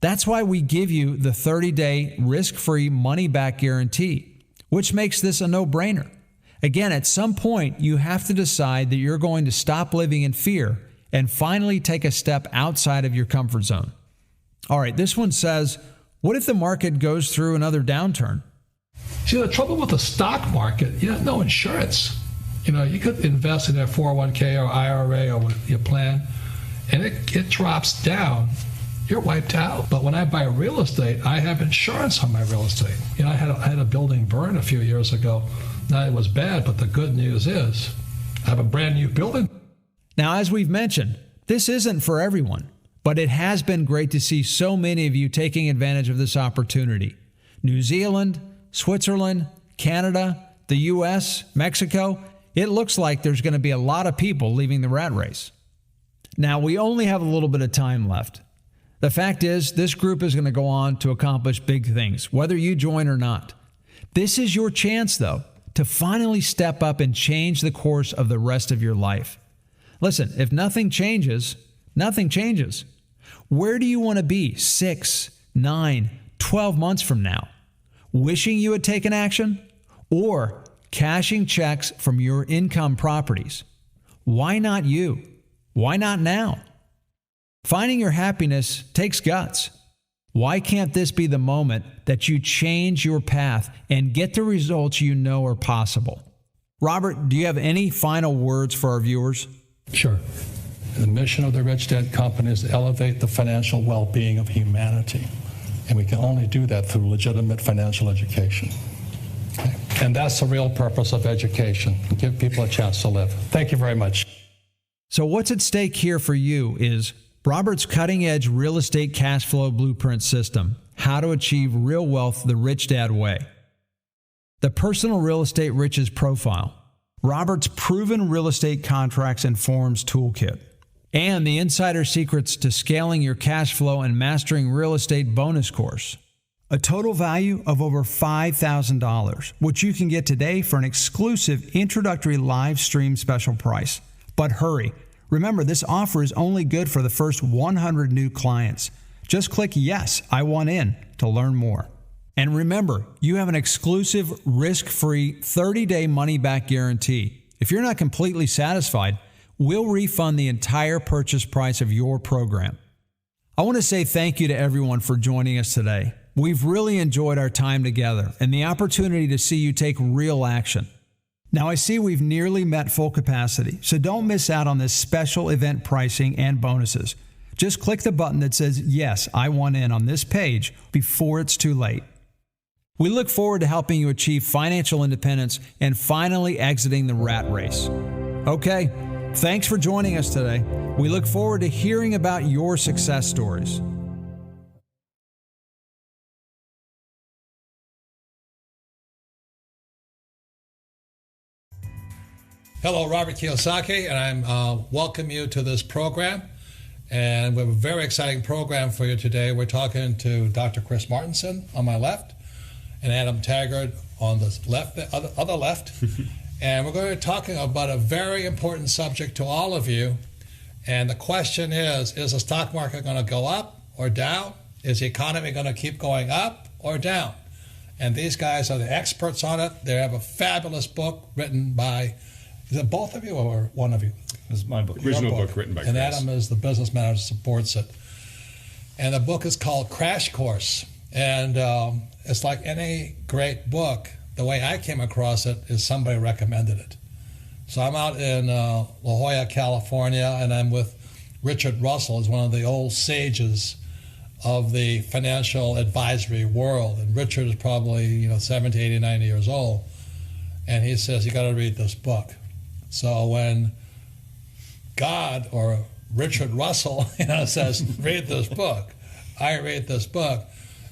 That's why we give you the 30-day risk-free money-back guarantee, which makes this a no-brainer. Again, at some point, you have to decide that you're going to stop living in fear and finally take a step outside of your comfort zone. All right, this one says, what if the market goes through another downturn? See, the trouble with the stock market, you have no insurance. You could invest in a 401k or IRA or with your plan, and it drops down. You're wiped out. But when I buy real estate, I have insurance on my real estate. I had a building burn a few years ago. Now, it was bad, but the good news is I have a brand new building. Now, as we've mentioned, this isn't for everyone, but it has been great to see so many of you taking advantage of this opportunity. New Zealand, Switzerland, Canada, the U.S., Mexico, it looks like there's going to be a lot of people leaving the rat race. Now, we only have a little bit of time left. The fact is, this group is going to go on to accomplish big things, whether you join or not. This is your chance, though, to finally step up and change the course of the rest of your life. Listen, if nothing changes, nothing changes. Where do you want to be 6, 9, 12 months from now? wishing you had taken action, or cashing checks from your income properties? Why not you? Why not now? Finding your happiness takes guts. Why can't this be the moment that you change your path and get the results you know are possible? Robert, do you have any final words for our viewers? Sure. The mission of the Rich Dad Company is to elevate the financial well-being of humanity. And we can only do that through legitimate financial education. Okay? And that's the real purpose of education, give people a chance to live. Thank you very much. So what's at stake here for you is Robert's cutting-edge real estate cash flow blueprint system, How to Achieve Real Wealth the Rich Dad Way. The Personal Real Estate Riches Profile, Robert's proven real estate contracts and forms toolkit, and the Insider Secrets to Scaling Your Cash Flow and Mastering Real Estate bonus course. A total value of over $5,000, which you can get today for an exclusive introductory live stream special price. But hurry. Remember, this offer is only good for the first 100 new clients. Just click Yes, I Want In to learn more. And remember, you have an exclusive risk-free 30-day money-back guarantee. If you're not completely satisfied, we'll refund the entire purchase price of your program. I want to say thank you to everyone for joining us today. We've really enjoyed our time together and the opportunity to see you take real action. Now, I see we've nearly met full capacity, so don't miss out on this special event pricing and bonuses. Just click the button that says, Yes, I Want In on this page before it's too late. We look forward to helping you achieve financial independence and finally exiting the rat race. Okay, thanks for joining us today. We look forward to hearing about your success stories. Hello, Robert Kiyosaki, and I welcome you to this program. And we have a very exciting program for you today. We're talking to Dr. Chris Martenson on my left and Adam Taggart on the left, the other left. And we're going to be talking about a very important subject to all of you. And the question is the stock market going to go up or down? Is the economy going to keep going up or down? And these guys are the experts on it. They have a fabulous book written by, is it both of you or one of you? This is my book. Original book written by Chris. And Adam is the business manager who supports it. And the book is called Crash Course. And it's like any great book, the way I came across it is somebody recommended it. So I'm out in La Jolla, California, and I'm with Richard Russell, who's one of the old sages of the financial advisory world. And Richard is probably 70, 80, 90 years old. And he says, you got to read this book. So when God or Richard Russell says, read this book, I read this book.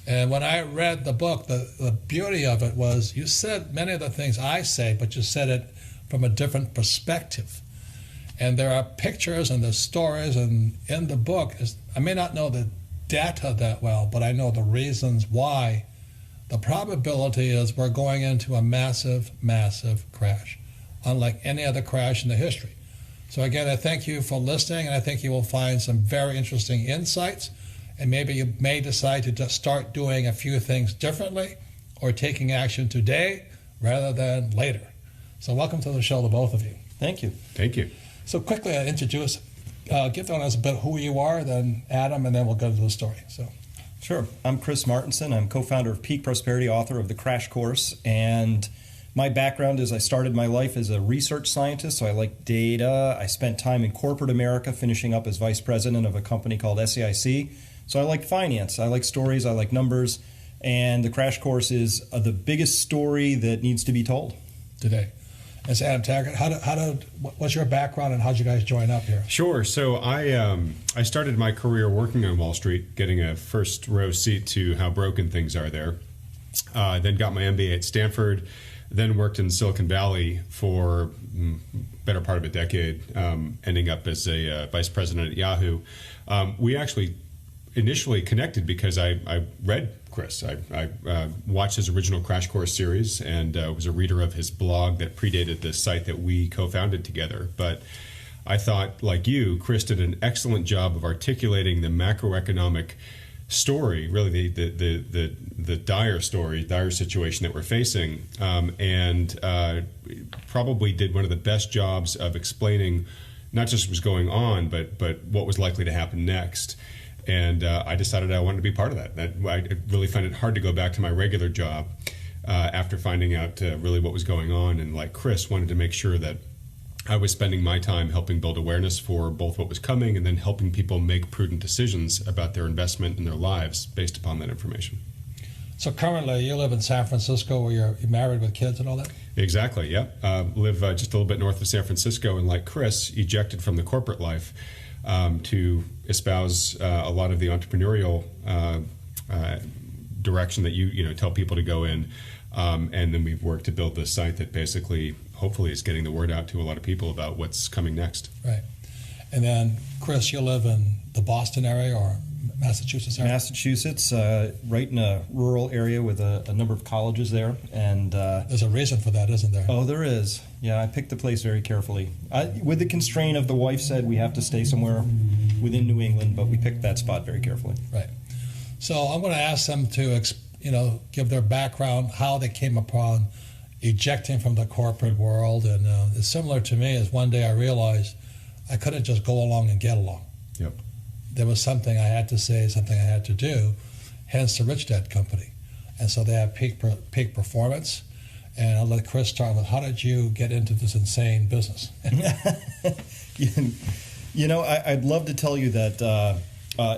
And when I read the book, the beauty of it was you said many of the things I say, but you said it from a different perspective. And there are pictures and there's stories, and in the book, I may not know the data that well, but I know the reasons why. The probability is we're going into a massive, massive crash, unlike any other crash in the history. So again, I thank you for listening, and I think you will find some very interesting insights. And maybe you may decide to just start doing a few things differently or taking action today rather than later. So welcome to the show to both of you. Thank you. Thank you. So quickly, I'll introduce, give us a bit who you are, then Adam, and then we'll go to the story. So, sure. I'm Chris Martenson. I'm co-founder of Peak Prosperity, author of The Crash Course. And my background is I started my life as a research scientist, so I like data. I spent time in corporate America, finishing up as vice president of a company called SAIC. So I like finance, I like stories, I like numbers, and The Crash Course is the biggest story that needs to be told today. And so Adam Taggart, what's your background and how'd you guys join up here? Sure. So I started my career working on Wall Street, getting a first row seat to how broken things are there. Then got my MBA at Stanford, then worked in Silicon Valley for better part of a decade, ending up as a vice president at Yahoo. We actually initially connected because I read Chris. I watched his original Crash Course series and was a reader of his blog that predated the site that we co-founded together. But I thought, like you, Chris did an excellent job of articulating the macroeconomic story, really the dire situation that we're facing, and probably did one of the best jobs of explaining not just what was going on, but what was likely to happen next. And I decided I wanted to be part of that. I really found it hard to go back to my regular job after finding out really what was going on. And like Chris, wanted to make sure that I was spending my time helping build awareness for both what was coming and then helping people make prudent decisions about their investment in their lives based upon that information. So currently you live in San Francisco where you're married with kids and all that? Exactly, yeah. Live just a little bit north of San Francisco, and like Chris, ejected from the corporate life to espouse a lot of the entrepreneurial direction that you tell people to go in. And then we've worked to build this site that basically, hopefully, is getting the word out to a lot of people about what's coming next. Right. And then, Chris, you live in the Boston area or Massachusetts area? Massachusetts, right in a rural area with a number of colleges there. And there's a reason for that, isn't there? Oh, there is. Yeah, I picked the place very carefully. With the constraint of the wife said we have to stay somewhere within New England, but we picked that spot very carefully. Right. So I'm going to ask them to give their background, how they came upon ejecting from the corporate world. And it's similar to me as one day I realized I couldn't just go along and get along. Yep. There was something I had to say, something I had to do, hence the Rich Dad Company. And so they have peak performance. And I'll let Chris start with, how did you get into this insane business? I'd love to tell you that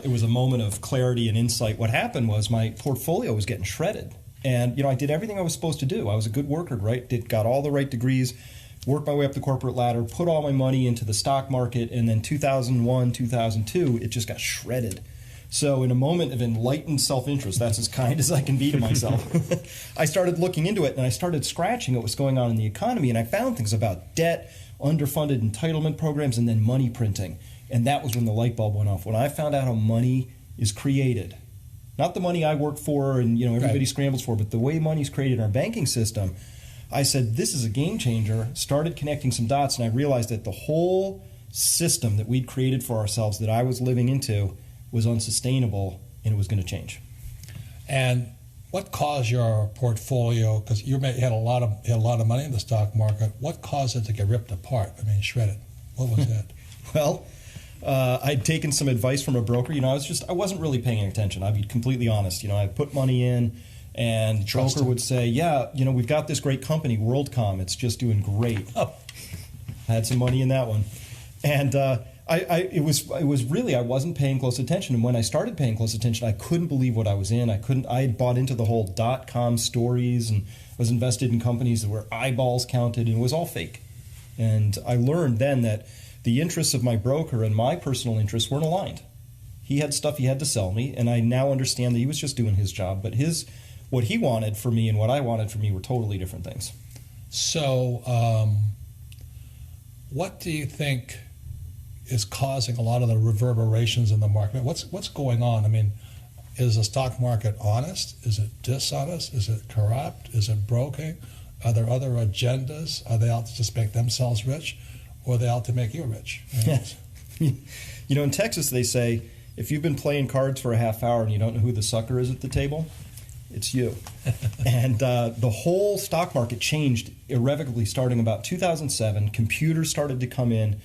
it was a moment of clarity and insight. What happened was my portfolio was getting shredded. And, I did everything I was supposed to do. I was a good worker, right? Got all the right degrees, worked my way up the corporate ladder, put all my money into the stock market, and then 2001, 2002, it just got shredded. So in a moment of enlightened self-interest, that's as kind as I can be to myself, I started looking into it, and I started scratching at what's going on in the economy, and I found things about debt, underfunded entitlement programs, and then money printing. And that was when the light bulb went off. When I found out how money is created, not the money I work for and everybody right. scrambles for, but the way money's created in our banking system, I said, this is a game changer, started connecting some dots, and I realized that the whole system that we'd created for ourselves that I was living into was unsustainable, and it was going to change. And what caused your portfolio, because you had a lot of money in the stock market, what caused it to get ripped apart, shredded? What was that? Well, I'd taken some advice from a broker. I wasn't really paying attention. I'd be completely honest. I put money in, and the broker would say, yeah, we've got this great company, WorldCom. It's just doing great. Oh. I had some money in that one. And it was really, I wasn't paying close attention. And when I started paying close attention, I couldn't believe what I was in. I had bought into the whole .com stories and was invested in companies that were eyeballs counted, and it was all fake. And I learned then that the interests of my broker and my personal interests weren't aligned. He had stuff he had to sell me, and I now understand that he was just doing his job, but what he wanted for me and what I wanted for me were totally different things. So what do you think is causing a lot of the reverberations in the market? What's going on? Is the stock market honest? Is it dishonest? Is it corrupt? Is it broken? Are there other agendas? Are they out to just make themselves rich? Or are they out to make you rich? In Texas, they say, if you've been playing cards for a half hour and you don't know who the sucker is at the table, it's you. And the whole stock market changed irrevocably starting about 2007. Computers started to come in.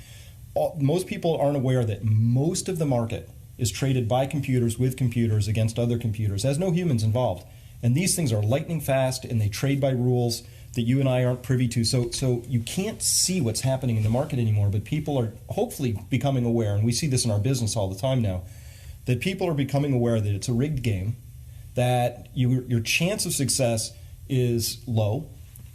Most people aren't aware that most of the market is traded by computers with computers against other computers. There's no humans involved. And these things are lightning fast, and they trade by rules that you and I aren't privy to. So you can't see what's happening in the market anymore, but people are hopefully becoming aware, and we see this in our business all the time now, that people are becoming aware that it's a rigged game, that your chance of success is low,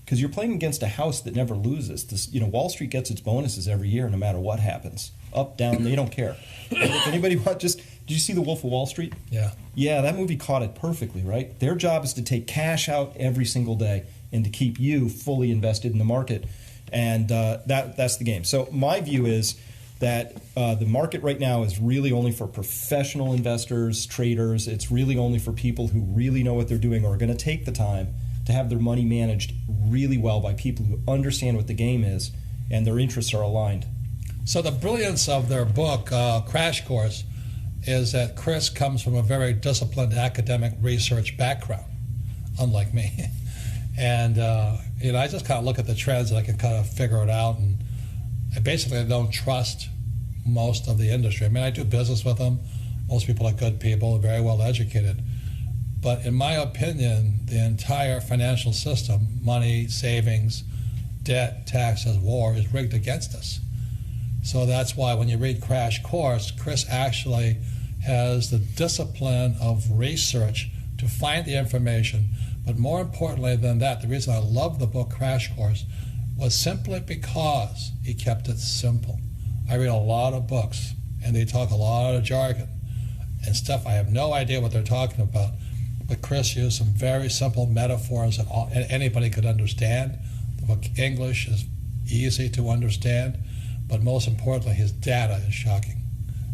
because you're playing against a house that never loses. Wall Street gets its bonuses every year no matter what happens. Up, down, they don't care. If anybody did you see The Wolf of Wall Street? Yeah. Yeah, that movie caught it perfectly, right? Their job is to take cash out every single day and to keep you fully invested in the market. And that's the game. So my view is that the market right now is really only for professional investors, traders. It's really only for people who really know what they're doing or are going to take the time to have their money managed really well by people who understand what the game is and their interests are aligned. So the brilliance of their book, Crash Course, is that Chris comes from a very disciplined academic research background, unlike me. And I just kind of look at the trends and I can kind of figure it out. And I don't trust most of the industry. I mean, I do business with them. Most people are good people, very well educated. But in my opinion, the entire financial system, money, savings, debt, taxes, war, is rigged against us. So that's why when you read Crash Course, Chris actually has the discipline of research to find the information. But more importantly than that, the reason I love the book Crash Course was simply because he kept it simple. I read a lot of books, and they talk a lot of jargon and stuff. I have no idea what they're talking about. But Chris used some very simple metaphors that anybody could understand. The book English is easy to understand, but most importantly, his data is shocking.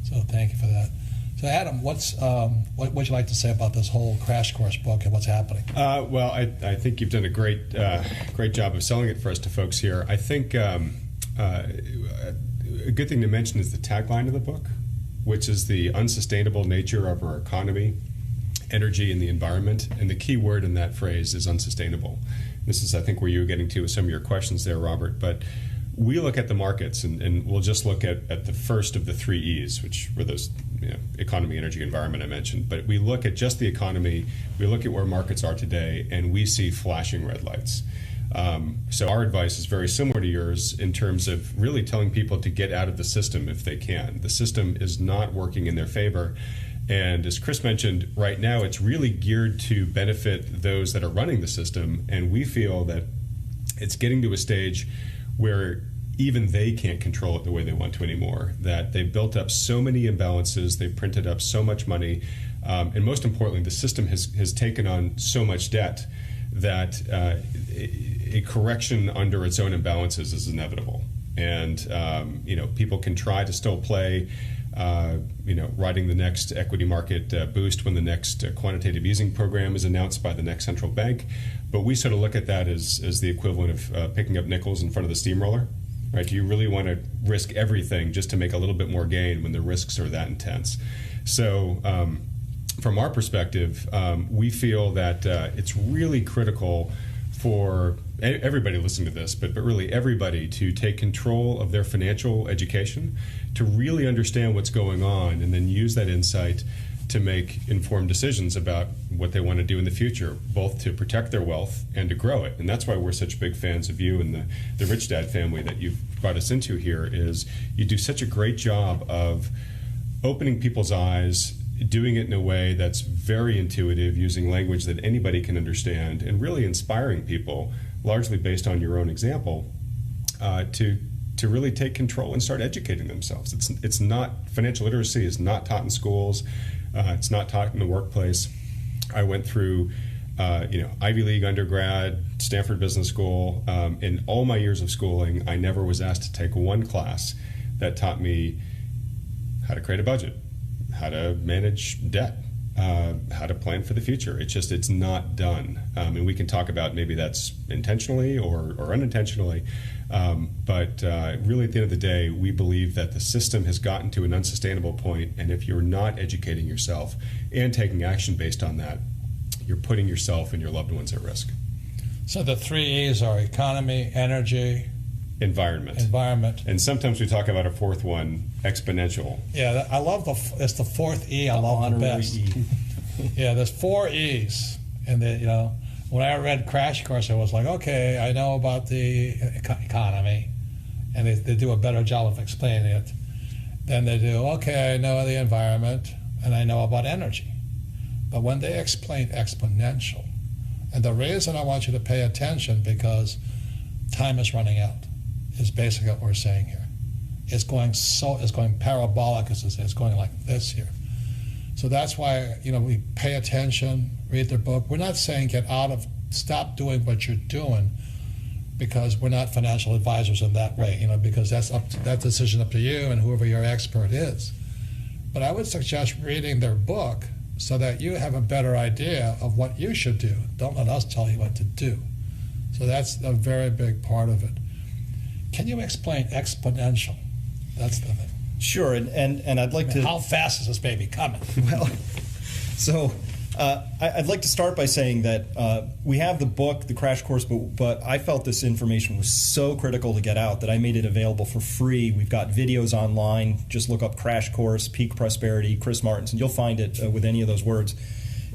So thank you for that. So Adam, what would you like to say about this whole Crash Course book and what's happening? Well, I think you've done a great job of selling it for us to folks here. I think a good thing to mention is the tagline of the book, which is the unsustainable nature of our economy, energy, and the environment. And the key word in that phrase is unsustainable. This is, I think, where you were getting to with some of your questions there, Robert. But we look at the markets, and we'll just look at the first of the 3 E's, which were those economy, energy, environment I mentioned. But we look at just the economy, we look at where markets are today, and we see flashing red lights. So our advice is very similar to yours in terms of really telling people to get out of the system if they can. The system is not working in their favor. And as Chris mentioned, right now it's really geared to benefit those that are running the system. And we feel that it's getting to a stage where even they can't control it the way they want to anymore, that they've built up so many imbalances, they've printed up so much money, and most importantly, the system has taken on so much debt that a correction under its own imbalances is inevitable. And people can try to still play riding the next equity market boost when the next quantitative easing program is announced by the next central bank. But we sort of look at that as the equivalent of picking up nickels in front of the steamroller, right? Do you really want to risk everything just to make a little bit more gain when the risks are that intense? So from our perspective, we feel that it's really critical for everybody listening to this, but really everybody to take control of their financial education, to really understand what's going on, and then use that insight to make informed decisions about what they want to do in the future, both to protect their wealth and to grow it. And that's why we're such big fans of you and the Rich Dad family that you've brought us into here. Is you do such a great job of opening people's eyes, doing it in a way that's very intuitive, using language that anybody can understand, and really inspiring people, largely based on your own example, to really take control and start educating themselves. It's not, financial literacy is not taught in schools. It's not taught in the workplace. I went through Ivy League undergrad, Stanford Business School. In all my years of schooling, I never was asked to take one class that taught me how to create a budget, how to manage debt, how to plan for the future. It's not done. And we can talk about maybe that's intentionally or unintentionally. But really at the end of the day, we believe that the system has gotten to an unsustainable point. And if you're not educating yourself and taking action based on that, you're putting yourself and your loved ones at risk. So the 3 E's are economy, energy, environment. And sometimes we talk about a fourth one, exponential. Yeah, I love it's the fourth E I love the best. Yeah, there's 4 E's. And when I read Crash Course, I was like, okay, I know about the economy, and they do a better job of explaining it. Then they do, okay, I know the environment, and I know about energy. But when they explain exponential, and the reason I want you to pay attention, because time is running out, is basically what we're saying here. It's going parabolic, as it's going like this here. So that's why, we pay attention, read their book. We're not saying stop doing what you're doing, because we're not financial advisors in that way, because that decision up to you and whoever your expert is. But I would suggest reading their book so that you have a better idea of what you should do. Don't let us tell you what to do. So that's a very big part of it. Can you explain exponential? That's the thing. Sure, and I'd like to... How fast is this baby coming? Well, so I'd like to start by saying that we have the book, The Crash Course, but I felt this information was so critical to get out that I made it available for free. We've got videos online. Just look up Crash Course, Peak Prosperity, Chris Martenson. You'll find it with any of those words.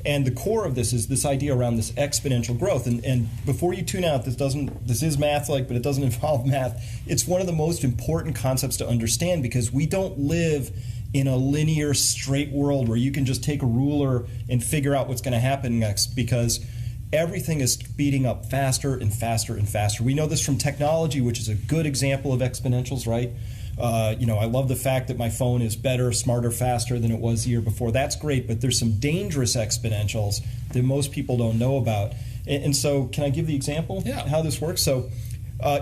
And the core of this is this idea around this exponential growth. And before you tune out, this is math-like, but it doesn't involve math. It's one of the most important concepts to understand because we don't live in a linear, straight world where you can just take a ruler and figure out what's going to happen next, because everything is speeding up faster and faster and faster. We know this from technology, which is a good example of exponentials, right? I love the fact that my phone is better, smarter, faster than it was the year before. That's great, but there's some dangerous exponentials that most people don't know about. And so can I give the example how this works? So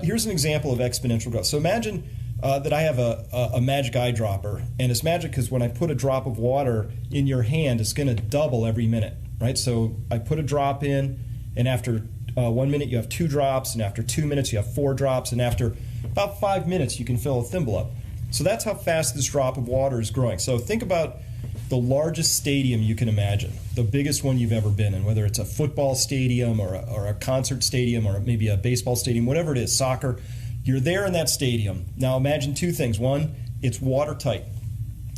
here's an example of exponential growth. So imagine that I have a magic eyedropper, and it's magic because when I put a drop of water in your hand, it's going to double every minute, right? So I put a drop in, and after 1 minute you have 2 drops, and after 2 minutes you have 4 drops, and after about 5 minutes you can fill a thimble up. So that's how fast this drop of water is growing. So think about the largest stadium you can imagine, the biggest one you've ever been in, whether it's a football stadium or a concert stadium or maybe a baseball stadium, whatever it is, soccer. You're there in that stadium. Now imagine 2 things. 1, it's watertight.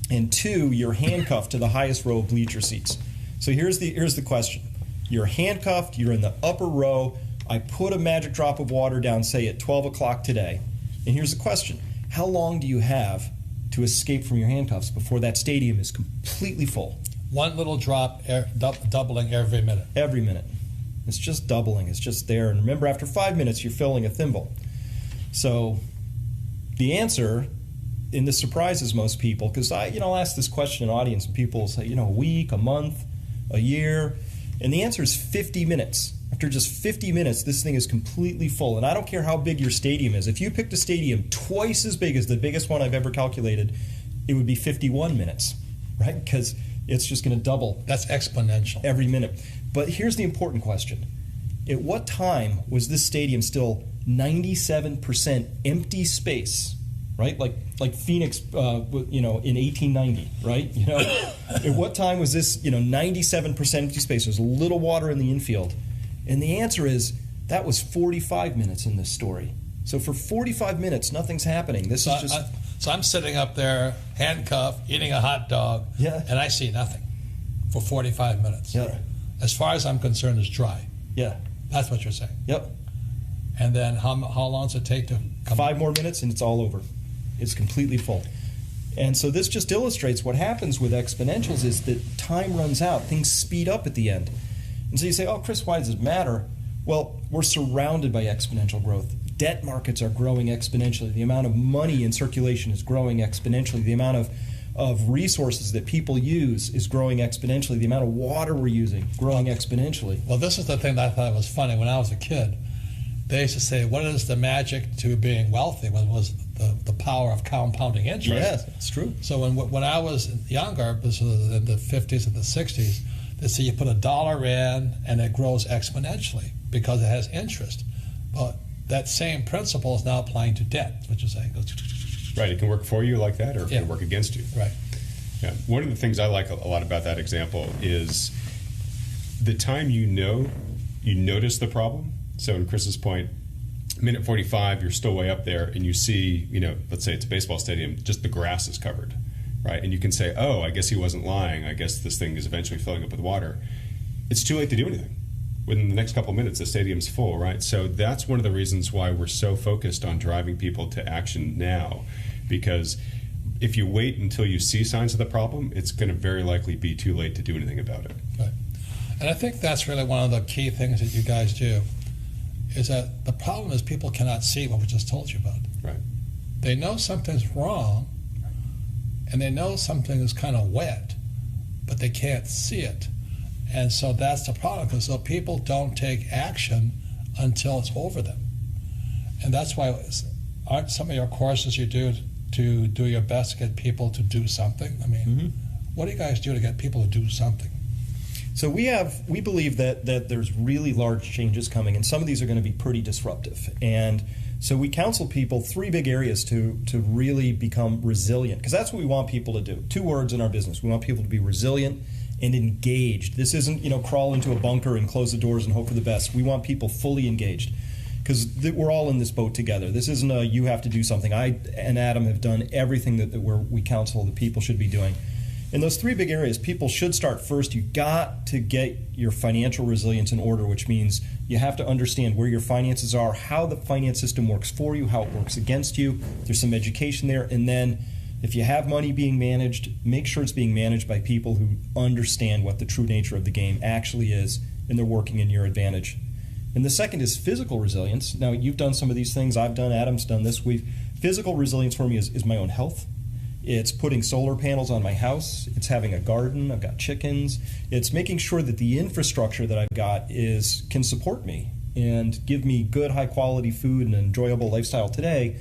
And 2, you're handcuffed to the highest row of bleacher seats. So here's the question. You're handcuffed, you're in the upper row. I put a magic drop of water down, say at 12 o'clock today. And here's the question. How long do you have to escape from your handcuffs before that stadium is completely full? 1 little drop, doubling every minute. Every minute. It's just doubling. It's just there. And remember, after 5 minutes, you're filling a thimble. So the answer, and this surprises most people, because I'll ask this question in audience, and people will say, a week, a month, a year, and the answer is 50 minutes. After just 50 minutes, this thing is completely full. And I don't care how big your stadium is. If you picked a stadium twice as big as the biggest one I've ever calculated, it would be 51 minutes, right? Because it's just going to double. That's exponential. Every minute. But here's the important question. At what time was this stadium still 97% empty space, right? Like Phoenix, in 1890, right? At what time was this, 97% empty space? There's a little water in the infield. And the answer is that was 45 minutes in this story. So for 45 minutes, nothing's happening. So I'm sitting up there, handcuffed, eating a hot dog, and I see nothing for 45 minutes. Yeah. As far as I'm concerned, it's dry. Yeah. That's what you're saying. Yep. And then how long does it take to come? 5 more minutes and it's all over. It's completely full. And so this just illustrates what happens with exponentials is that time runs out. Things speed up at the end. And so you say, oh, Chris, why does it matter? Well, we're surrounded by exponential growth. Debt markets are growing exponentially. The amount of money in circulation is growing exponentially. The amount of resources that people use is growing exponentially. The amount of water we're using growing exponentially. Well, this is the thing that I thought was funny. When I was a kid, they used to say, what is the magic to being wealthy? Well, it was the power of compounding interest. Yes, it's true. So when I was younger, this was in the 50s and the 60s, they say you put $1 in and it grows exponentially because it has interest. But that same principle is now applying to debt, which is saying, right, it can work for you like that, or it can work against you. Right. Yeah. One of the things I like a lot about that example is the time you notice the problem. So in Chris's point, minute 45, you're still way up there, and you see, let's say it's a baseball stadium, just the grass is covered, right? And you can say, oh, I guess he wasn't lying. I guess this thing is eventually filling up with water. It's too late to do anything. Within the next couple of minutes, the stadium's full, right? So that's one of the reasons why we're so focused on driving people to action now, because if you wait until you see signs of the problem, it's going to very likely be too late to do anything about it. Right. And I think that's really one of the key things that you guys do, is that the problem is people cannot see what we just told you about. Right. They know something's wrong, and they know something is kind of wet, but they can't see it. And so that's the problem, because so people don't take action until it's over them. And that's why aren't some of your courses you do to do your best to get people to do something? I mean, what do you guys do to get people to do something? So we believe that there's really large changes coming, and some of these are going to be pretty disruptive. And So we counsel people 3 big areas to really become resilient, because that's what we want people to do. 2 words in our business. We want people to be resilient and engaged. This isn't, crawl into a bunker and close the doors and hope for the best. We want people fully engaged, because we're all in this boat together. This isn't a you have to do something. I and Adam have done everything that we counsel that people should be doing. In those 3 big areas, people should start first. You got to get your financial resilience in order, which means you have to understand where your finances are, how the finance system works for you, how it works against you. There's some education there. And then if you have money being managed, make sure it's being managed by people who understand what the true nature of the game actually is, and they're working in your advantage. And the second is physical resilience. Now, you've done some of these things. I've done, Adam's done this. Physical resilience for me is my own health. It's putting solar panels on my house. It's having a garden. I've got chickens. It's making sure that the infrastructure that I've got can support me and give me good, high-quality food and an enjoyable lifestyle today.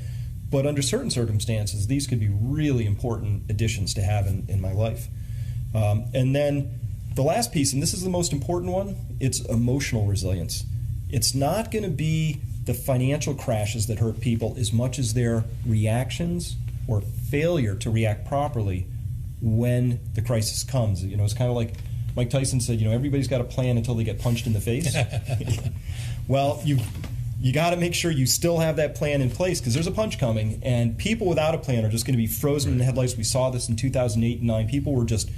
But under certain circumstances, these could be really important additions to have in my life. And then the last piece, and this is the most important one, it's emotional resilience. It's not going to be the financial crashes that hurt people as much as their reactions or failure to react properly when the crisis comes. It's kind of like Mike Tyson said, everybody's got a plan until they get punched in the face. Well, you got to make sure you still have that plan in place, because there's a punch coming, and people without a plan are just going to be frozen in the headlights. We saw this in 2008 and 2009. People were just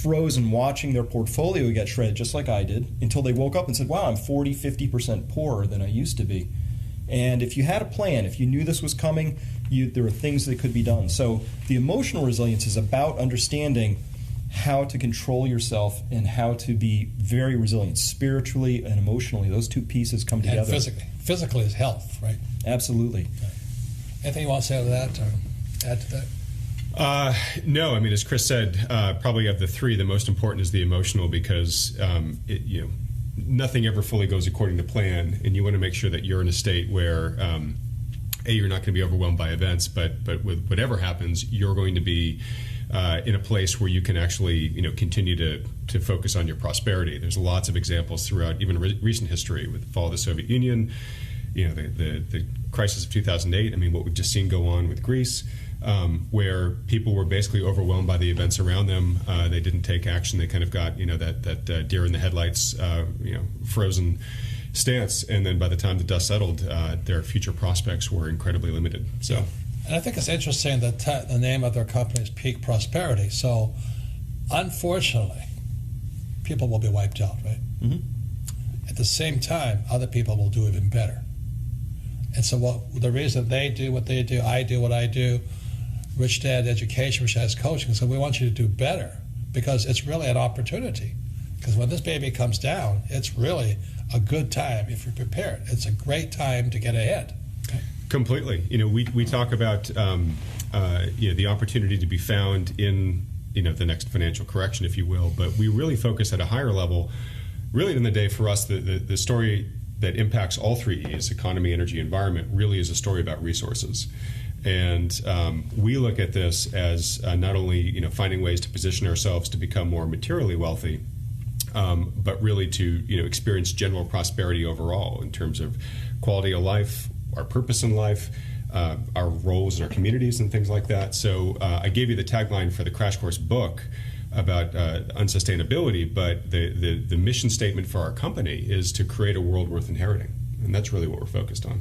frozen watching their portfolio get shredded, just like I did, until they woke up and said, wow, I'm 40-50% poorer than I used to be. And if you had a plan, if you knew this was coming, there were things that could be done. So the emotional resilience is about understanding how to control yourself and how to be very resilient spiritually and emotionally. Those 2 pieces come together. And physically. Physically is health, right? Absolutely. Right. Anything you want to say to that or add to that? No, as Chris said, probably of the 3, the most important is the emotional, because nothing ever fully goes according to plan, and you want to make sure that you're in a state where you're not going to be overwhelmed by events, but with whatever happens, you're going to be in a place where you can actually continue to focus on your prosperity. There's lots of examples throughout even recent history, with the fall of the Soviet Union, the crisis of 2008. What we've just seen go on with Greece. Where people were basically overwhelmed by the events around them. They didn't take action. They kind of got, that deer in the headlights, frozen stance. And then by the time the dust settled, their future prospects were incredibly limited. So, and I think it's interesting that the name of their company is Peak Prosperity. So, unfortunately, people will be wiped out, right? Mm-hmm. At the same time, other people will do even better. And so the reason they do what they do, I do what I do, Rich Dad Education, Rich Dad's Coaching, so we want you to do better, because it's really an opportunity. Because when this baby comes down, it's really a good time if you're prepared. It's a great time to get ahead. Okay? Completely. We talk about the opportunity to be found in the next financial correction, if you will, but we really focus at a higher level. Really, in the day for us, the story that impacts all 3 E's, economy, energy, environment, really is a story about resources. And we look at this as not only finding ways to position ourselves to become more materially wealthy, but really to experience general prosperity overall in terms of quality of life, our purpose in life, our roles in our communities and things like that. So I gave you the tagline for the Crash Course book about unsustainability, but the mission statement for our company is to create a world worth inheriting. And that's really what we're focused on.